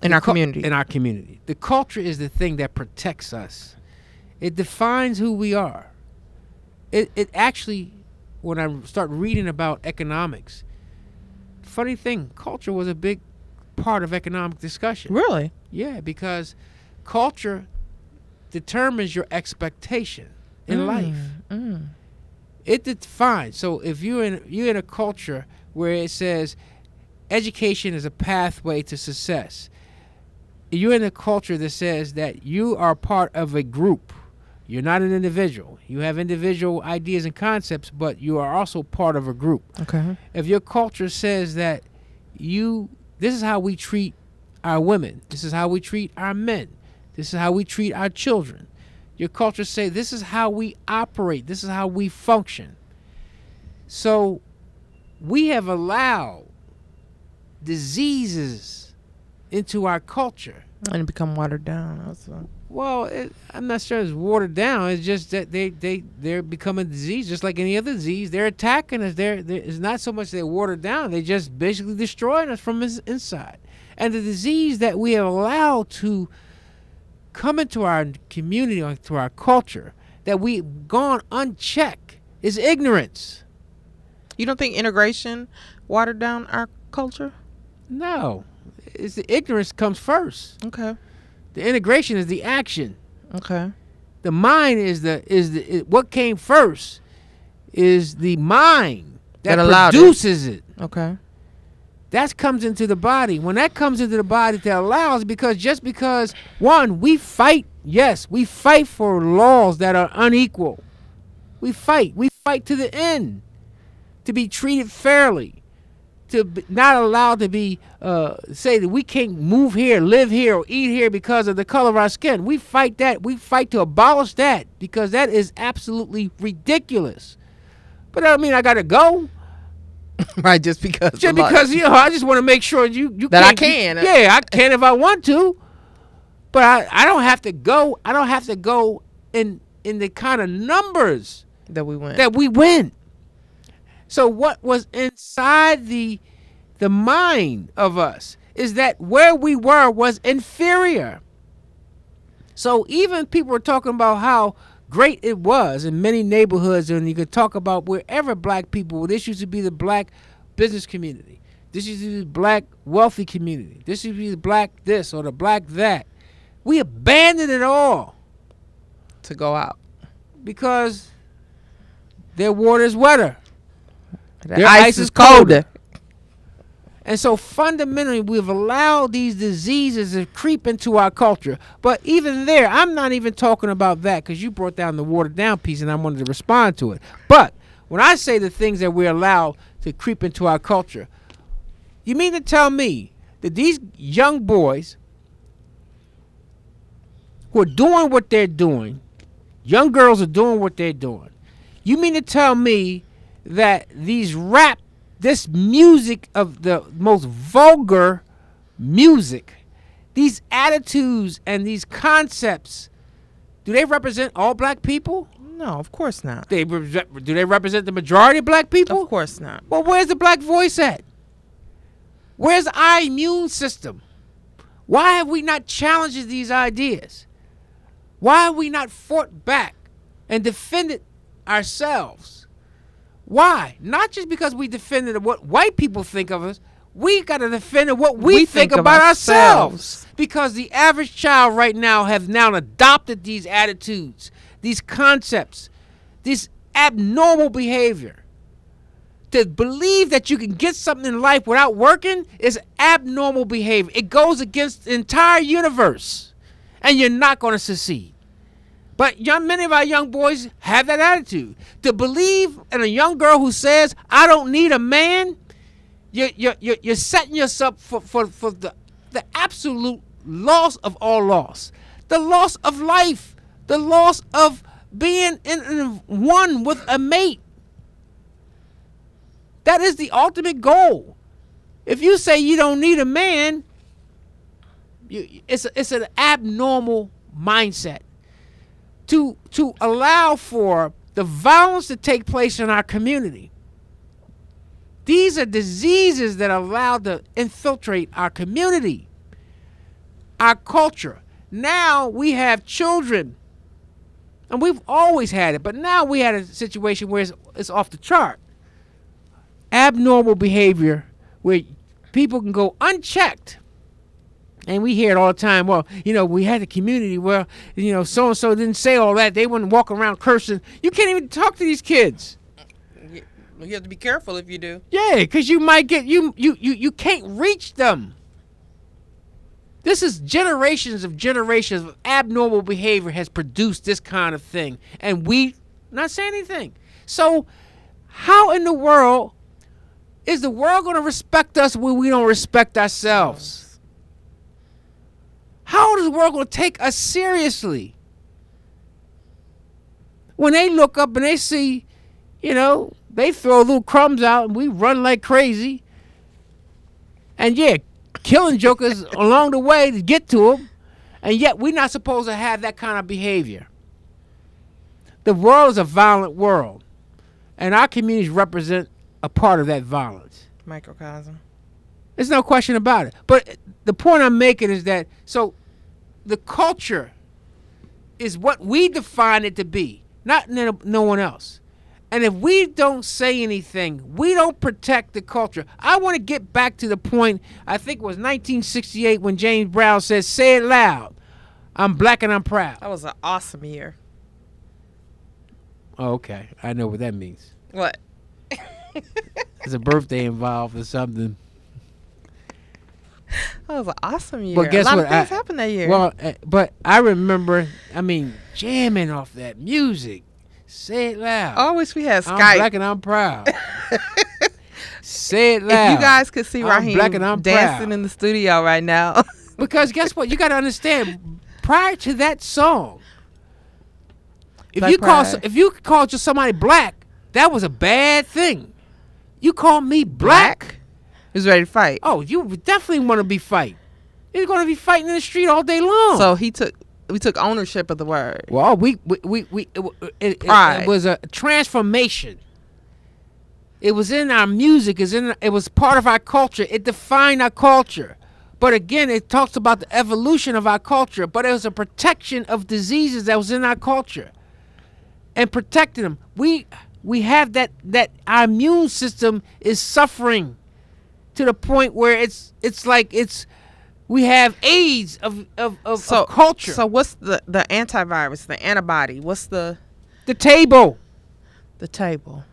C: In our community.
D: In our community. The culture is the thing that protects us. It defines who we are. It actually, when I start reading about economics, funny thing, culture was a big part of economic discussion.
C: Really?
D: Yeah, because culture determines your expectation in life. It defines. So if you're in a culture where it says education is a pathway to success, you're in a culture that says that you are part of a group. You're not an individual. You have individual ideas and concepts, but you are also part of a group.
C: Okay.
D: If your culture says that this is how we treat our women, this is how we treat our men, this is how we treat our children. Your culture say this is how we operate, this is how we function. So we have allowed diseases into our culture.
C: And it become watered down also.
D: Well, I'm not sure it's watered down. It's just that they're becoming disease, just like any other disease. They're attacking us. It's not so much they're watered down. They're just basically destroying us from inside. And the disease that we have allowed to come into our community, into our culture, that we've gone unchecked, is ignorance.
C: You don't think integration watered down our culture?
D: No. It's the ignorance comes first.
C: Okay.
D: The integration is the action.
C: Okay.
D: The mind is what came first is the mind that produces it.
C: Okay.
D: That comes into the body. When that comes into the body, that allows, because one, we fight. Yes, we fight for laws that are unequal. We fight to the end to be treated fairly. To be not allowed to be say that we can't move here, live here, or eat here because of the color of our skin. We fight that. We fight to abolish that because that is absolutely ridiculous. But that don't mean I gotta go.
C: Right, just because
D: I just want to make sure you
C: that I can.
D: I can if I want to, but I don't have to go. I don't have to go in the kind of numbers
C: that we
D: win. So what was inside the mind of us is that where we were was inferior. So even people were talking about how great it was in many neighborhoods, and you could talk about wherever black people, this used to be the black business community. This used to be the black wealthy community. This used to be the black this or the black that. We abandoned it all
C: to go out
D: because their water is wetter.
C: Their ice is colder.
D: And so fundamentally, we've allowed these diseases to creep into our culture. But even there, I'm not even talking about that because you brought down the watered down piece and I wanted to respond to it. But when I say the things that we're allowed to creep into our culture, you mean to tell me that these young boys who are doing what they're doing, young girls are doing what they're doing, you mean to tell me that this music of the most vulgar music, these attitudes and these concepts, do they represent all black people?
C: No, of course not.
D: Do they represent the majority of black people?
C: Of course not.
D: Well, where's the black voice at? Where's our immune system? Why have we not challenged these ideas? Why have we not fought back and defended ourselves? Why? Not just because we defended what white people think of us. We got to defend what we think about ourselves. Because the average child right now have now adopted these attitudes, these concepts, this abnormal behavior. To believe that you can get something in life without working is abnormal behavior. It goes against the entire universe, and you're not going to succeed. But many of our young boys have that attitude. To believe in a young girl who says, I don't need a man, you're setting yourself for the absolute loss of all loss. The loss of life. The loss of being in one with a mate. That is the ultimate goal. If you say you don't need a man, it's an abnormal mindset. To allow for the violence to take place in our community. These are diseases that are allowed to infiltrate our community, our culture. Now we have children, and we've always had it, but now we had a situation where it's off the chart. Abnormal behavior where people can go unchecked. And we hear it all the time. Well, we had a community where, so-and-so didn't say all that. They wouldn't walk around cursing. You can't even talk to these kids.
C: You have to be careful if you do.
D: Yeah, because you might get, you can't reach them. This is generations of abnormal behavior has produced this kind of thing. And we not saying anything. So how in the world is the world going to respect us when we don't respect ourselves? How is the world going to take us seriously? When they look up and they see, they throw little crumbs out and we run like crazy. And yeah, killing jokers along the way to get to them. And yet we're not supposed to have that kind of behavior. The world is a violent world. And our communities represent a part of that violence.
C: Microcosm.
D: There's no question about it. But the point I'm making is that, so the culture is what we define it to be, not no one else. And if we don't say anything, we don't protect the culture. I want to get back to the point, I think it was 1968 when James Brown said, say it loud, I'm black and I'm proud.
C: That was an awesome year.
D: Oh, okay. I know what that means.
C: What?
D: There's a birthday involved or something.
C: That was an awesome year.
D: But guess
C: a lot
D: what?
C: of things happened that year.
D: Well, but I remember, jamming off that music. Say it loud.
C: I wish we had Skype.
D: I'm black and I'm proud. Say it loud.
C: If you guys could see
D: I'm black and I'm
C: Rahim dancing
D: proud.
C: in the studio right now.
D: Because guess what? You got to understand, prior to that song, if you call just somebody black, that was a bad thing. You call me black?
C: He was ready to fight.
D: Oh, you definitely want to be fighting. You're going to be fighting in the street all day long.
C: So we took ownership of the word.
D: Well, it was a transformation. It was in our music. It was part of our culture. It defined our culture. But again, it talks about the evolution of our culture. But it was a protection of diseases that was in our culture, and protecting them. We have that our immune system is suffering to the point where it's like we have AIDS of culture.
C: So what's the antivirus, the antibody? What's the
D: table?
C: The table.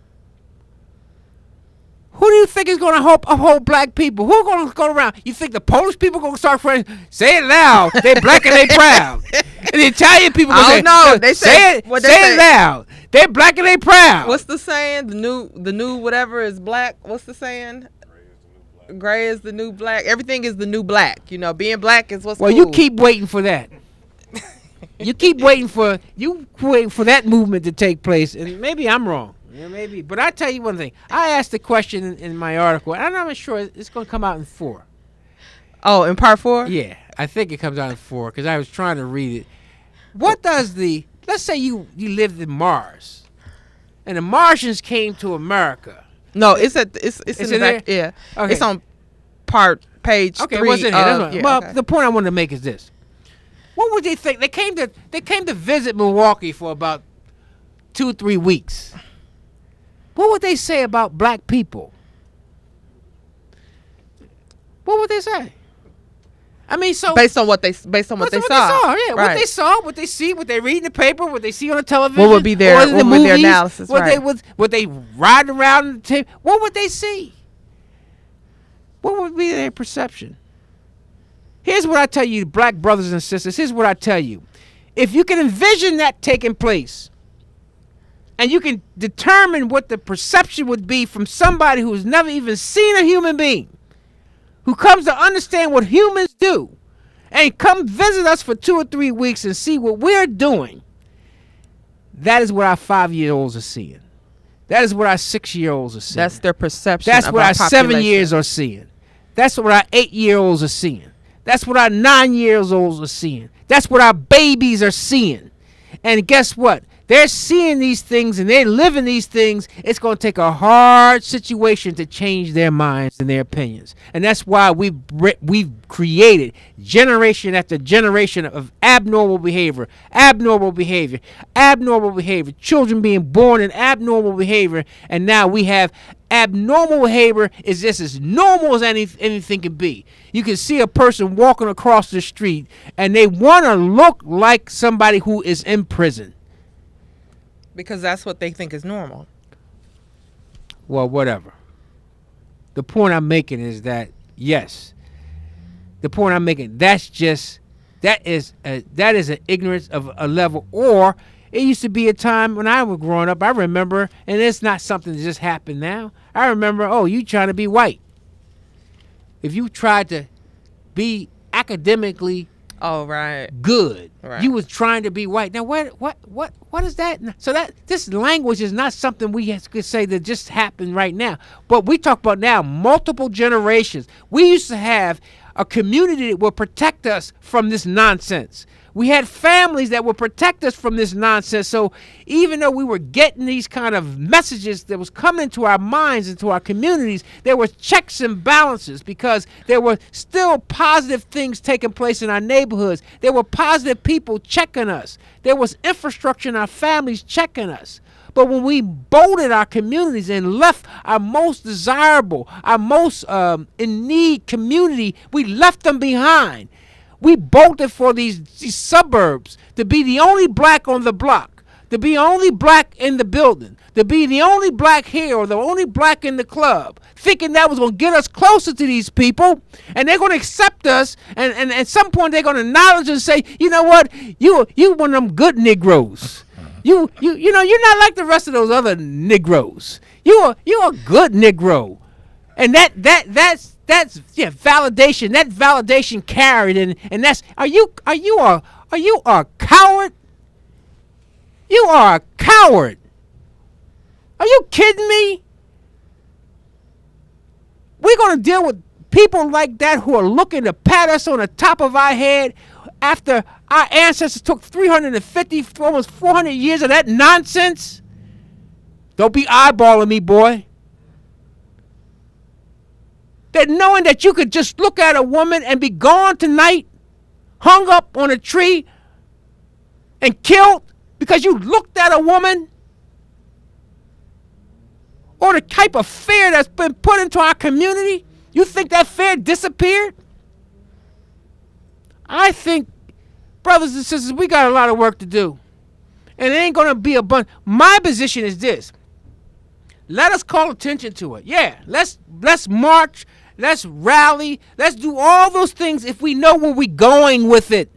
D: Who do you think is going to uphold black people? Who's going to go around? You think the Polish people going to start friends? Say it loud. They black and they proud. And the Italian people going to say,
C: no, they say
D: it loud. They black and they proud.
C: What's the saying? The new whatever is black. What's the saying? Gray is the new black. Everything is the new black. Being black is what's cool.
D: You keep waiting for that. You keep waiting for that movement to take place. And maybe I'm wrong. Yeah, maybe. But I tell you one thing. I asked the question in my article, and I'm not sure it's going to come out in 4.
C: Oh, in part 4?
D: Yeah, I think it comes out in 4 because I was trying to read it. What does let's say you lived in Mars, and the Martians came to America.
C: No, it's in the back. Yeah, okay. It's on page 3.
D: Okay, what's in here?
C: Yeah,
D: well,
C: okay.
D: the point I want to make is this: what would they think? They came to visit Milwaukee for about 2-3 weeks. what would they say about black people? What would they say? I mean, so
C: based on what they saw.
D: Yeah,
C: right.
D: what they saw, what they see, what they read in the paper, what they see on the television.
C: What would be their
D: what would
C: their analysis? Right.
D: What they ride around the tape. What would they see? What would be their perception? Here's what I tell you, black brothers and sisters. Here's what I tell you. If you can envision that taking place, and you can determine what the perception would be from somebody who's never even seen a human being, who comes to understand what humans do, and come visit us for 2 or 3 weeks and see what we're doing, that is what our 5-year-olds are seeing. That is what our 6-year-olds are seeing.
C: That's their perception.
D: That's
C: of
D: what our
C: population.
D: 7-years are seeing. That's what our 8-year-olds are seeing. That's what our 9-year-olds are seeing. That's what our babies are seeing. And guess what? They're seeing these things and they're living these things. It's going to take a hard situation to change their minds and their opinions. And that's why we've created generation after generation of abnormal behavior, children being born in abnormal behavior. And now we have abnormal behavior is just as normal as anything can be. You can see a person walking across the street and they want to look like somebody who is in prison.
C: Because that's what they think is normal.
D: Well, whatever. The point I'm making is that, yes, that is an ignorance of a level. Or it used to be a time when I was growing up, I remember, and it's not something that just happened now. I remember, oh, you trying to be white. If you tried to be academically good, you was trying to be white. Now what is that? So that this language is not something we could say that just happened right now, but we talk about now multiple generations. We used to have a community that would protect us from this nonsense. We had families that would protect us from this nonsense. So even though we were getting these kind of messages that was coming into our minds, into our communities, there were checks and balances because there were still positive things taking place in our neighborhoods. There were positive people checking us. There was infrastructure in our families checking us. But when we bolted our communities and left our most desirable, our most in need community, we left them behind. We bolted for these suburbs to be the only black on the block, to be only black in the building, to be the only black here or the only black in the club, thinking that was going to get us closer to these people, and they're going to accept us, and at some point they're going to acknowledge and say, you know what, you one of them good Negroes. You know, you're not like the rest of those other Negroes. You're a good Negro, and that's validation. That validation carried, and that's are you a coward? You are a coward. Are you kidding me? We're gonna deal with people like that who are looking to pat us on the top of our head after our ancestors took 350, almost 400 years of that nonsense? Don't be eyeballing me, boy. That knowing that you could just look at a woman and be gone tonight, hung up on a tree and killed because you looked at a woman, or the type of fear that's been put into our community, you think that fear disappeared? I think, brothers and sisters, we got a lot of work to do. And it ain't going to be a bunch. My position is this. Let us call attention to it. Yeah, let's march. Let's rally. Let's do all those things if we know where we're going with it.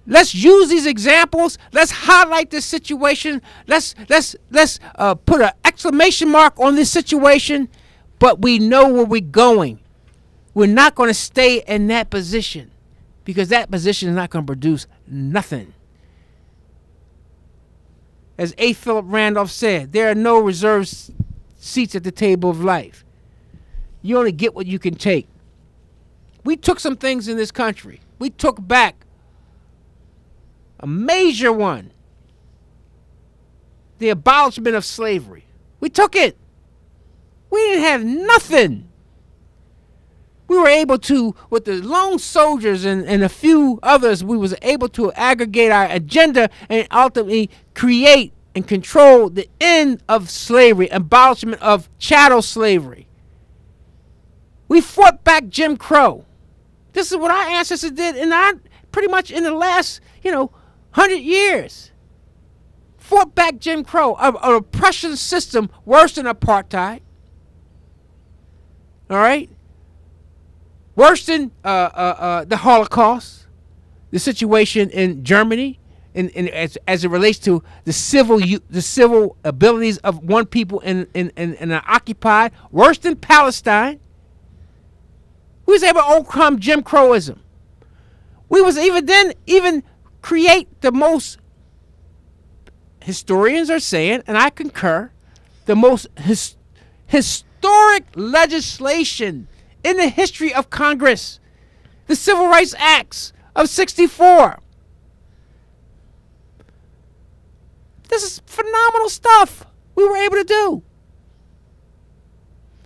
D: Let's use these examples. Let's highlight this situation. Let's put an exclamation mark on this situation. But we know where we're going. We're not going to stay in that position because that position is not going to produce nothing. As A. Philip Randolph said, there are no reserved seats at the table of life. You only get what you can take. We took some things in this country. We took back a major one. The abolishment of slavery. We took it. We didn't have nothing. We were able to, with the lone soldiers and a few others, we was able to aggregate our agenda and ultimately create and control the end of slavery, abolishment of chattel slavery. We fought back Jim Crow. This is what our ancestors did pretty much in the last, 100 years. Fought back Jim Crow, an oppression system worse than apartheid. All right? Worse than the Holocaust, the situation in Germany, as it relates to the civil abilities of one people in an occupied, worse than Palestine. We was able to overcome Jim Crowism. We was even create the most, historians are saying, and I concur, the most historic legislation in the history of Congress, the Civil Rights Acts of '64. This is phenomenal stuff we were able to do.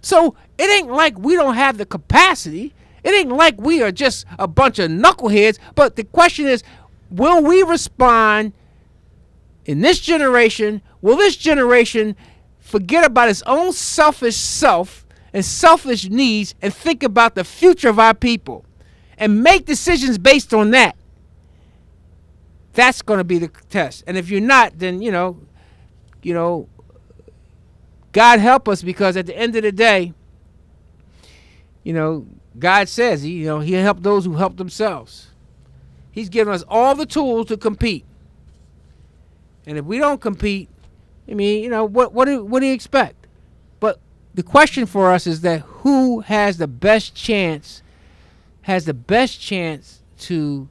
D: So it ain't like we don't have the capacity. It ain't like we are just a bunch of knuckleheads. But the question is, will we respond in this generation? Will this generation forget about its own selfish self and selfish needs and think about the future of our people and make decisions based on that? That's going to be the test. And if you're not, then, God help us, because at the end of the day, God says, He'll help those who help themselves. He's given us all the tools to compete. And if we don't compete, what do you expect? But the question for us is that who has the best chance to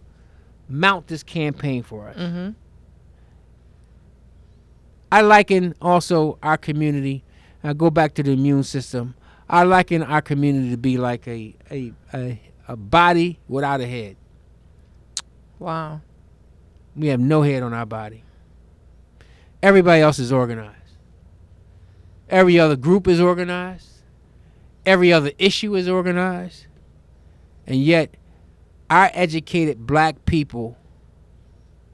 D: mount this campaign for us?
C: Mm-hmm.
D: I liken also our community. I go back to the immune system. I liken our community to be like a body without a head.
C: Wow.
D: We have no head on our body. Everybody else is organized. Every other group is organized. Every other issue is organized. And yet, our educated black people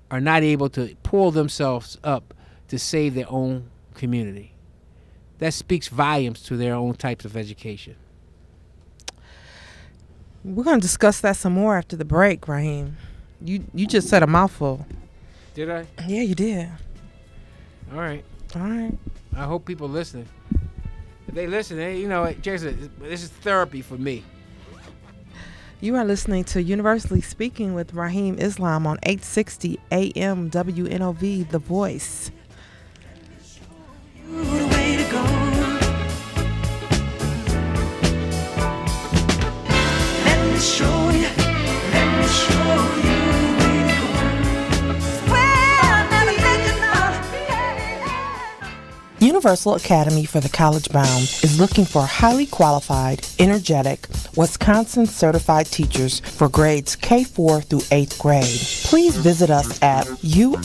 D: are not able to pull themselves up to save their own community. That speaks volumes to their own types of education.
C: We're going to discuss that some more after the break, Rahim. You just said a mouthful.
D: Did I?
C: Yeah, you did.
D: All right.
C: All right.
D: I hope people listening. If they listen, Jason, this is therapy for me.
C: You are listening to Universally Speaking with Rahim Islam on 860 AM WNOV, The Voice.
A: The way to go. Let me show you the way to go. Swear I'll never let you know.
C: Universal Academy for the College Bound is looking for highly qualified, energetic, Wisconsin-certified teachers for grades K4 through 8th grade. Please visit us at uacb.org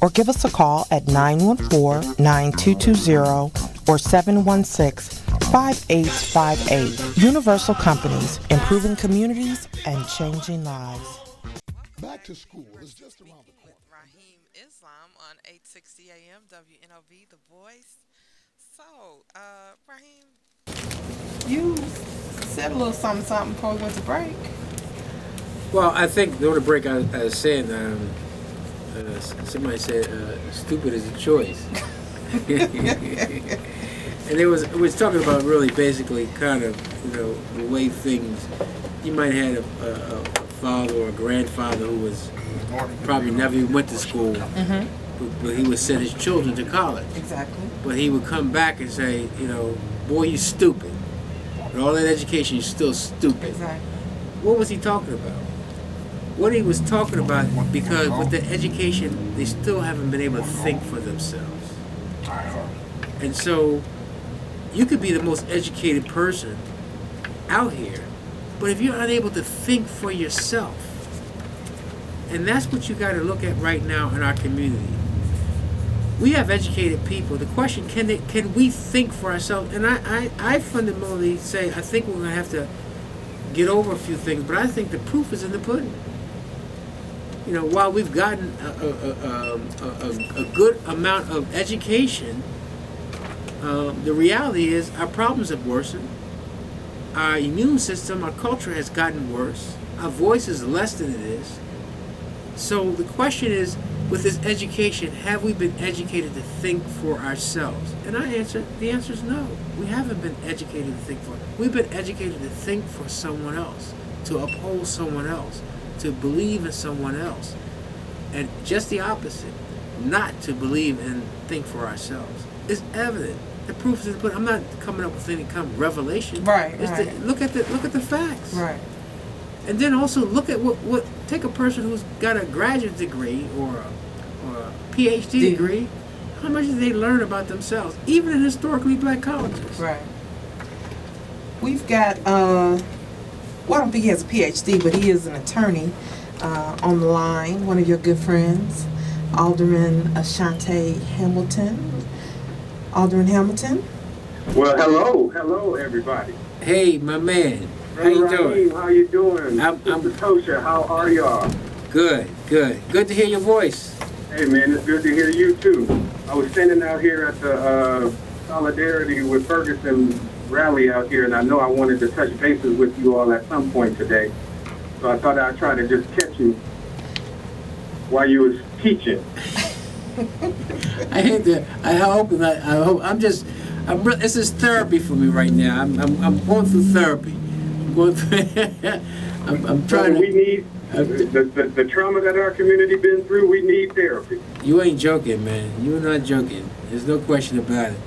C: or give us a call at 914-9220 or 716-5858. Universal Companies, improving communities and changing lives.
F: Back to school is just around the corner.
C: Rahim Islam on 860 AM WNOV, The Voice. So, Rahim, you said a little something before we went to break.
D: Well, I think during the break I was saying, somebody said, stupid is a choice. And it was talking about really basically kind of, the way things, you might have had a father or a grandfather who was probably never even went to school,
C: Mm-hmm.
D: but he would send his children to college.
C: Exactly.
D: But he would come back and say, boy, you stupid. With all that education, you're still stupid.
C: Exactly.
D: What was he talking about? What he was talking about, because with the education, they still haven't been able to think for themselves. And so, you could be the most educated person out here, but if you're unable to think for yourself, and that's what you got to look at right now in our community. We have educated people. The question, can we think for ourselves? And I fundamentally say, I think we're going to have to get over a few things, but I think the proof is in the pudding. you know, while we've gotten a good amount of education, the reality is our problems have worsened. Our immune system, our culture has gotten worse. Our voice is less than it is. So the question is, with this education, have we been educated to think for ourselves? And the answer is no. We haven't been educated to think for. We've been educated to think for someone else, to uphold someone else, to believe in someone else. And just the opposite, not to believe and think for ourselves. It's evident. The proof is in the pudding. I'm not coming up with any kind of revelation.
C: Right.
D: Look at the facts.
C: Right.
D: And then also look at what take a person who's got a graduate degree or a PhD degree. How much did they learn about themselves, even in historically black colleges?
C: Right. We've got well, I don't think he has a PhD, but he is an attorney on the line. One of your good friends, Alderman Ashante Hamilton. Alderman Hamilton.
E: Well, hello, everybody.
D: Hey, my man. How you doing?
E: How you doing?
D: I'm
E: Tosha. How are y'all?
D: Good to hear your voice.
E: Hey, man, it's good to hear you too. I was standing out here at the Solidarity with Ferguson rally out here, and I know I wanted to touch bases with you all at some point today. So I thought I'd try to just catch you while you was teaching.
D: I hate that. I hope. This is therapy for me right now. I'm going through therapy. I'm trying.
E: We need the trauma that our community been through. We need therapy.
D: You ain't joking, man. You're not joking. There's no question about it.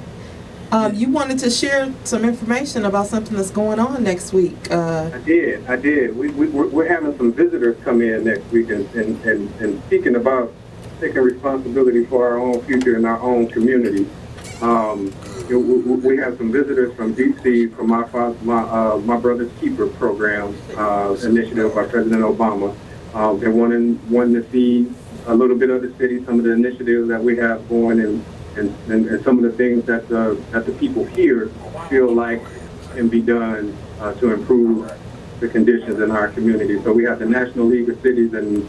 C: You wanted to share some information about something that's going on next week.
E: I did. We're having some visitors come in next week and speaking about taking responsibility for our own future and our own community. We have some visitors from D.C. from my Brother's Keeper program initiative by President Obama. They're wanting to see a little bit of the city, some of the initiatives that we have going, and some of the things that the people here feel like can be done to improve the conditions in our community. So we have the National League of Cities and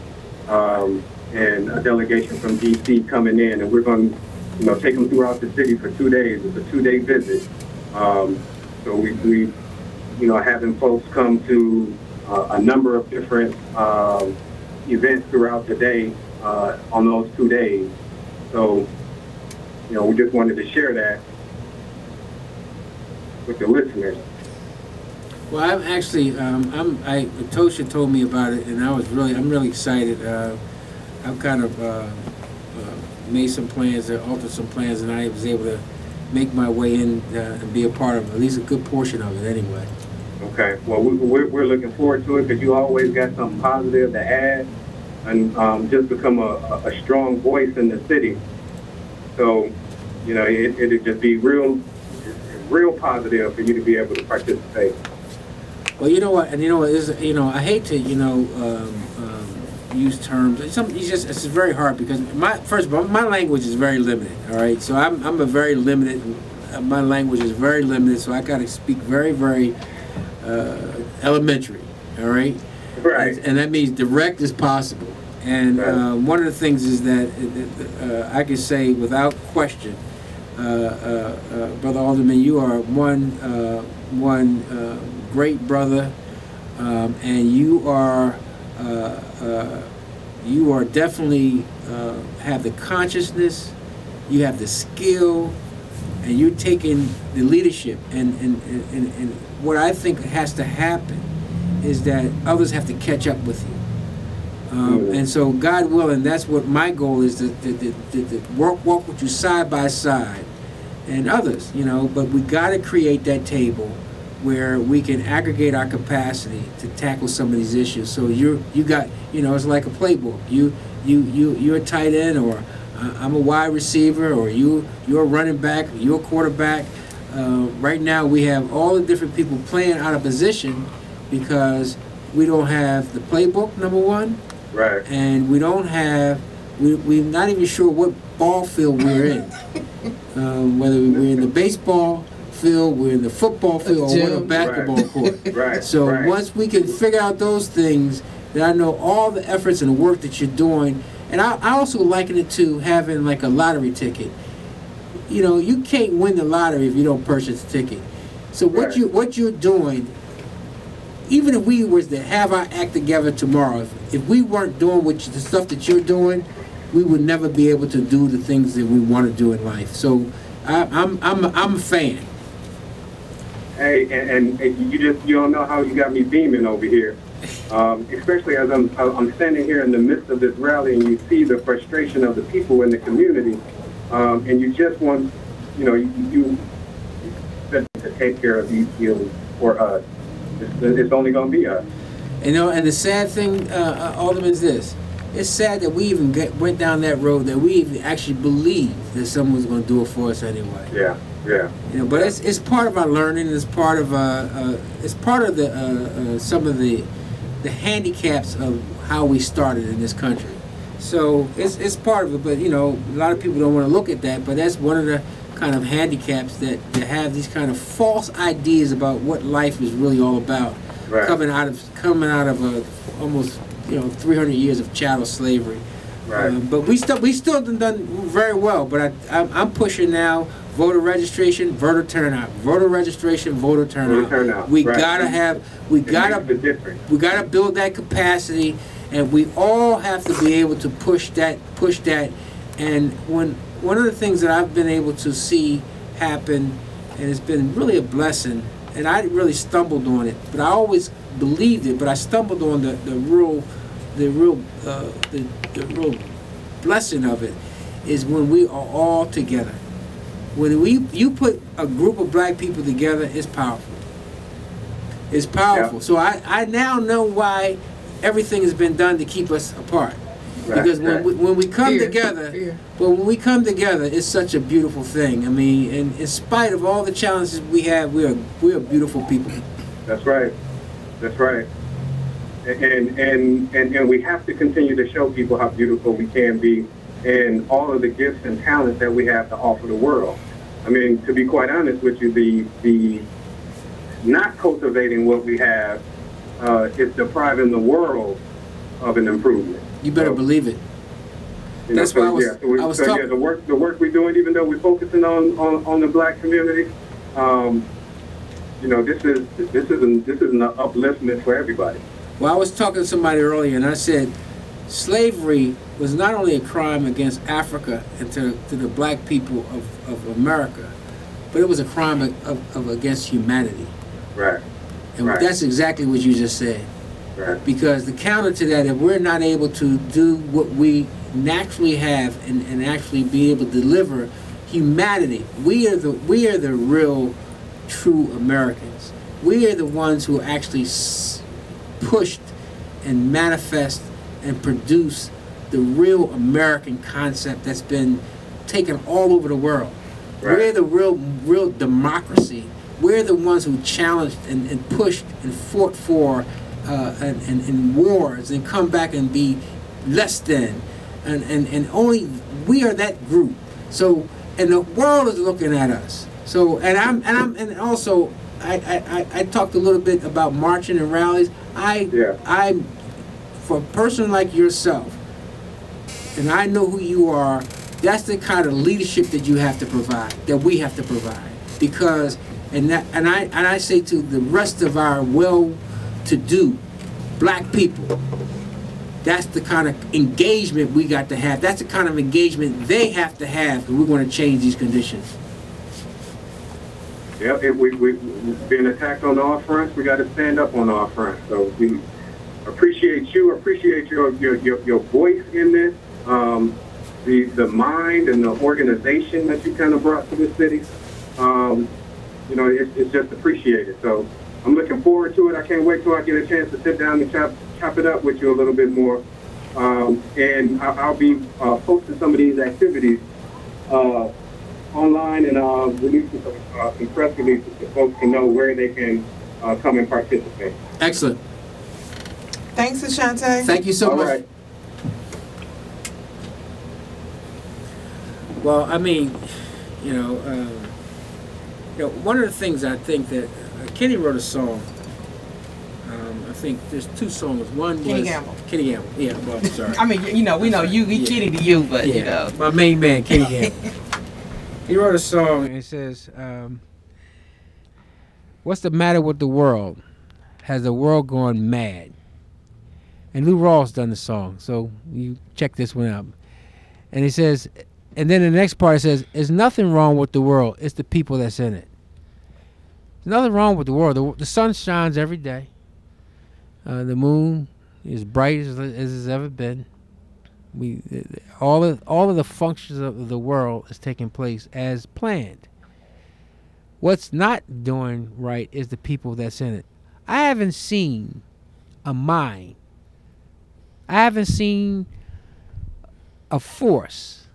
E: a delegation from D.C. coming in, and we're going to take them throughout the city for 2 days. It's a 2-day visit. So we having folks come to a number of different events throughout the day on those 2 days. So, we just wanted to share that with the listeners.
D: Well, I'm actually, Tosha told me about it, and I'm really excited. I've kind of made some plans, altered some plans, and I was able to make my way in and be a part of at least a good portion of it anyway.
E: Okay. Well, we're looking forward to it because you always got something positive to add and just become a strong voice in the city. So, it'd just be real positive for you to be able to participate.
D: Well, you know what, and I hate to, use terms. It's very hard because first of all, my language is very limited. All right, so I'm a very limited. My language is very limited, so I got to speak very, very elementary. All right,
E: right,
D: and that means direct as possible. And one of the things is that I can say without question, Brother Alderman, you are one great brother, and you are definitely have the consciousness, you have the skill, and you're taking the leadership. And what I think has to happen is that others have to catch up with you. And so, God willing, that's what my goal is, to walk with you side by side, and others, but we got to create that table where we can aggregate our capacity to tackle some of these issues. So you got, it's like a playbook. You're a tight end, or I'm a wide receiver, or you're a running back, or you're a quarterback. Right now we have all the different people playing out of position because we don't have the playbook, number one.
E: Right.
D: And we don't have, we're not even sure what ball field we're in. Whether we're in the baseball field, we're in the football field, or we're in the basketball court.
E: Right.
D: So once we can figure out those things,
G: that I know all the efforts and the work that you're doing. And I also liken it to having like a lottery ticket. You know, you can't win the lottery if you don't purchase a ticket. So what you're doing, even if we was to have our act together tomorrow, if we weren't doing the stuff that you're doing, we would never be able to do the things that we want to do in life. So I'm a fan.
E: Hey, and you don't know how you got me beaming over here. Especially as I'm standing here in the midst of this rally, and you see the frustration of the people in the community, and you just want, you to take care of these kids for us. It's only going to be us.
G: You know, and the sad thing, Alderman, is this. It's sad that we even went down that road, that we even actually believed that someone was going to do it for us anyway.
E: Yeah. You
G: know, but it's part of our learning. It's part of the some of the handicaps of how we started in this country. So it's part of it. But a lot of people don't want to look at that. But that's one of the kind of handicaps that have these kind of false ideas about what life is really all about.
E: Right.
G: Coming out of almost 300 years of chattel slavery.
E: Right.
G: But we still done very well. But I'm pushing now. Voter registration, voter turnout. Voter registration, voter turnout. We gotta build that capacity, and we all have to be able to push that. And one of the things that I've been able to see happen, and it's been really a blessing, and I really stumbled on it, but I always believed it, but I stumbled on the real blessing of it, is when we are all together. When you put a group of black people together, it's powerful. It's powerful. Yeah. So I now know why everything has been done to keep us apart. Right. Because when we come together, it's such a beautiful thing. I mean, and in spite of all the challenges we have, we are beautiful people.
E: That's right. And we have to continue to show people how beautiful we can be, and all of the gifts and talents that we have to offer the world. I mean, to be quite honest with you, the not cultivating what we have is depriving the world of an improvement.
G: You better believe it. That's why I was talking.
E: The work we're doing, even though we're focusing on the black community, this is an upliftment for everybody.
G: Well, I was talking to somebody earlier, and I said, slavery was not only a crime against Africa and to the black people of America, but it was a crime of against humanity.
E: Right.
G: And that's exactly what you just said.
E: Right.
G: Because the counter to that, if we're not able to do what we naturally have and actually be able to deliver humanity, we are the real, true Americans. We are the ones who actually pushed and manifest and produce the real American concept that's been taken all over the world. Right. We're the real democracy. We're the ones who challenged and pushed and fought for and wars and come back and be less than. And only we are that group. So, and the world is looking at us. So, and also I talked a little bit about marching and rallies. I'm for a person like yourself, and I know who you are. That's the kind of leadership that you have to provide, that we have to provide, because and I say to the rest of our well-to-do black people, that's the kind of engagement we got to have. That's the kind of engagement they have to have if we're going to change these conditions.
E: Yeah, we've been attacked on all fronts. We got to stand up on all fronts. So we appreciate you. Appreciate your voice in this. The mind and the organization that you kind of brought to the city. It's just appreciated. So I'm looking forward to it. I can't wait till I get a chance to sit down and chop it up with you a little bit more. And I'll be posting some of these activities online and releasing some press releases so folks can know where they can come and participate.
G: Excellent.
C: Thanks, Ashante.
G: Thank you so much.
E: Right.
G: Well, I mean, one of the things I think that Kenny wrote a song I think there's two songs. One
C: Kenny
G: was
C: Gamble.
G: Kenny Gamble. Yeah, well, sorry.
C: I mean, you know, we know you, we Kenny to you, but you know.
G: My main man, Kenny Gamble.
D: He wrote a song and it says, "What's the matter with the world? Has the world gone mad?" And Lou Rawls done the song, so you check this one out. And he says, and then the next part it says, "There's nothing wrong with the world. It's the people that's in it." There's nothing wrong with the world. The sun shines every day. The moon is bright as it's ever been. All of the functions of the world is taking place as planned. What's not doing right is the people that's in it. I haven't seen a mind. I haven't seen a force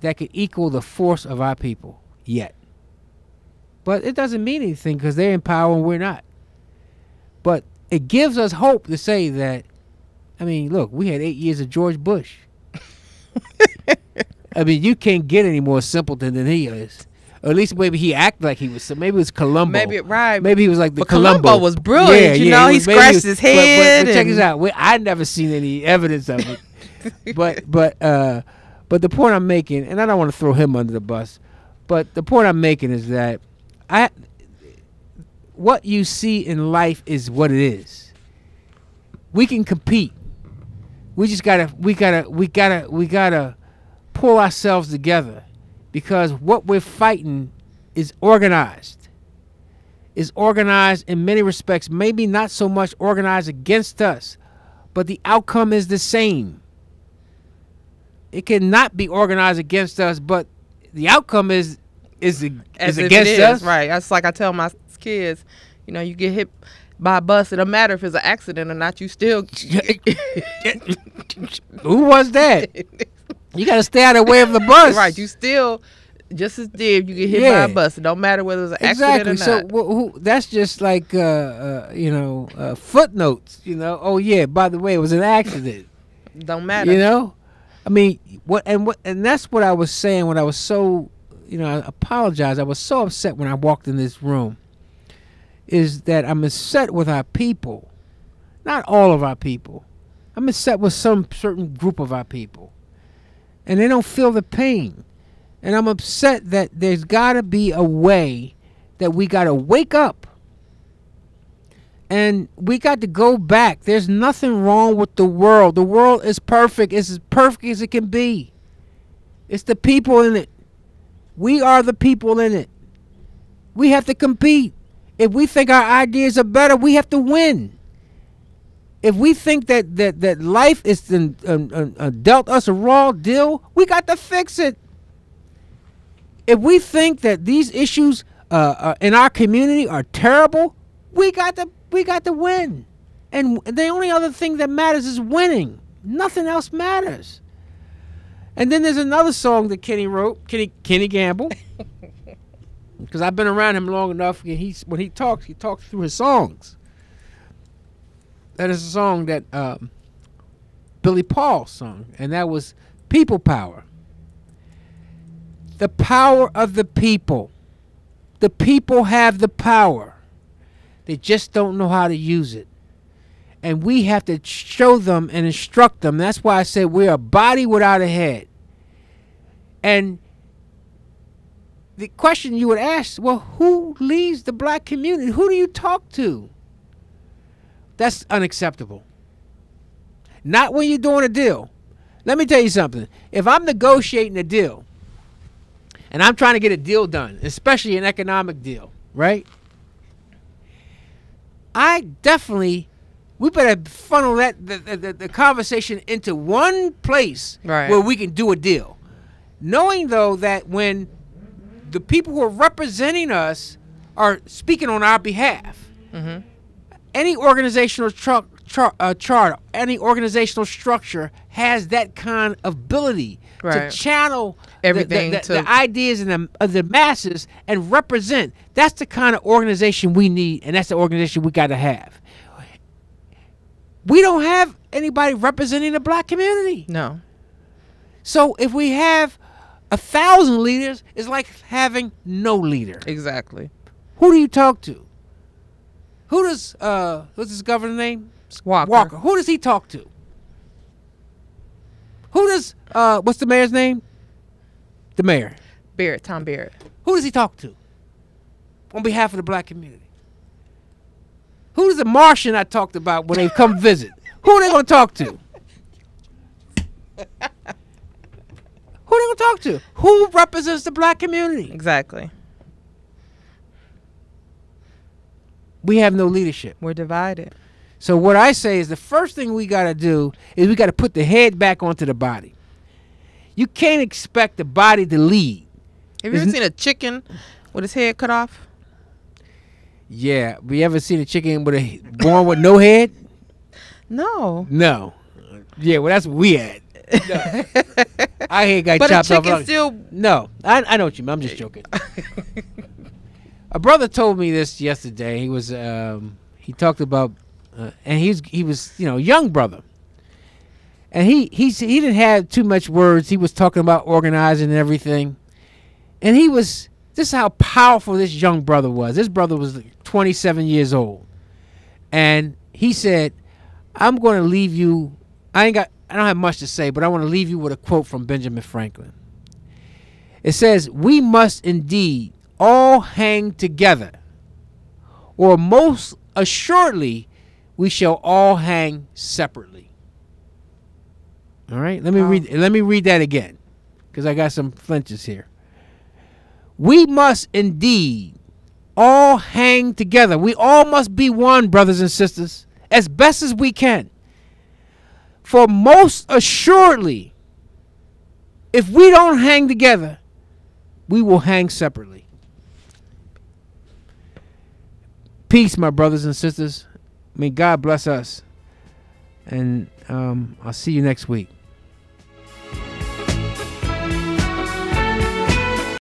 D: that could equal the force of our people yet. But it doesn't mean anything because they're in power and we're not. But it gives us hope to say that, I mean, look, we had 8 years of George Bush. I mean, you can't get any more simpleton than he is. Or at least maybe he acted like he was. Maybe it was Columbo. Maybe he was like the Columbo.
C: Columbo was brilliant. You know, he scratched his head.
D: But check this out. I never seen any evidence of it. but the point I'm making, and I don't want to throw him under the bus, but the point I'm making is that what you see in life is what it is. We can compete. We just gotta pull ourselves together, because what we're fighting is organized. Is organized in many respects, maybe not so much organized against us, but the outcome is the same. It cannot be organized against us, but the outcome is against us.
C: Right. That's like I tell my kids, you know, you get hit by a bus, it don't matter if it's an accident or not, you still
D: Who was that? You got to stay out of the way of the bus.
C: Right. You still just as dead you get hit by a bus. It don't matter whether it's an accident or not.
D: So that's just like footnotes. You know. Oh yeah. By the way, it was an accident.
C: Don't matter.
D: You know. I mean, and that's what I was saying when I was so, I apologize. I was so upset when I walked in this room. Is that I'm upset with our people, not all of our people. I'm upset with some certain group of our people, and they don't feel the pain. And I'm upset that there's got to be a way that we got to wake up. And we got to go back. There's nothing wrong with the world. The world is perfect. It's as perfect as it can be. It's the people in it. We are the people in it. We have to compete. If we think our ideas are better, we have to win. If we think that life is dealt us a raw deal, we got to fix it. If we think that these issues in our community are terrible, we got to win. And the only other thing that matters is winning. Nothing else matters. And then there's another song that Kenny wrote, Kenny Gamble, because I've been around him long enough. And when he talks through his songs. That is a song that Billy Paul sung, and that was People Power. The power of the people. The people have the power. They just don't know how to use it. And we have to show them and instruct them. That's why I said we're a body without a head. And the question you would ask, well, who leads the black community? Who do you talk to? That's unacceptable. Not when you're doing a deal. Let me tell you something. If I'm negotiating a deal, and I'm trying to get a deal done, especially an economic deal, right? We better funnel the conversation into one place where we can do a deal. Knowing, though, that when the people who are representing us are speaking on our behalf, any organizational chart, any organizational structure has that kind of ability to channel everything the ideas of the masses and represent. That's the kind of organization we need, and that's the organization we got to have. We don't have anybody representing the black community.
C: No.
D: So if we have 1,000 leaders, it's like having no leader.
C: Exactly.
D: Who do you talk to? Who does what's his governor's name?
C: Walker.
D: Who does he talk to? Who does what's the mayor's name? The mayor.
C: Barrett, Tom Barrett.
D: Who does he talk to on behalf of the black community? Who does the Martian I talked about when they come visit? Who are they going to talk to? Who are they going to talk to? Who represents the black community?
C: Exactly.
D: We have no leadership.
C: We're divided.
D: So what I say is the first thing we got to do is we got to put the head back onto the body. You can't expect the body to lead.
C: Have you ever seen a chicken with his head cut off?
D: Yeah. Have you ever seen a chicken born with no head?
C: No.
D: No. Yeah, well, that's what we had. No. Our head got chopped off.
C: But a chicken still...
D: No. I know what you mean. I'm just joking. A brother told me this yesterday. He was he talked about and he was a young brother. And he didn't have too much words. He was talking about organizing and everything. And this is how powerful this young brother was. This brother was 27 years old. And he said, I'm going to leave you, I don't have much to say, but I want to leave you with a quote from Benjamin Franklin. It says, we must indeed all hang together, or most assuredly we shall all hang separately. All right, let me read that again, because I got some flinches here. We must indeed all hang together. We all must be one, brothers and sisters, as best as we can. For most assuredly, if we don't hang together, we will hang separately. Peace, my brothers and sisters. May God bless us. And I'll see you next week.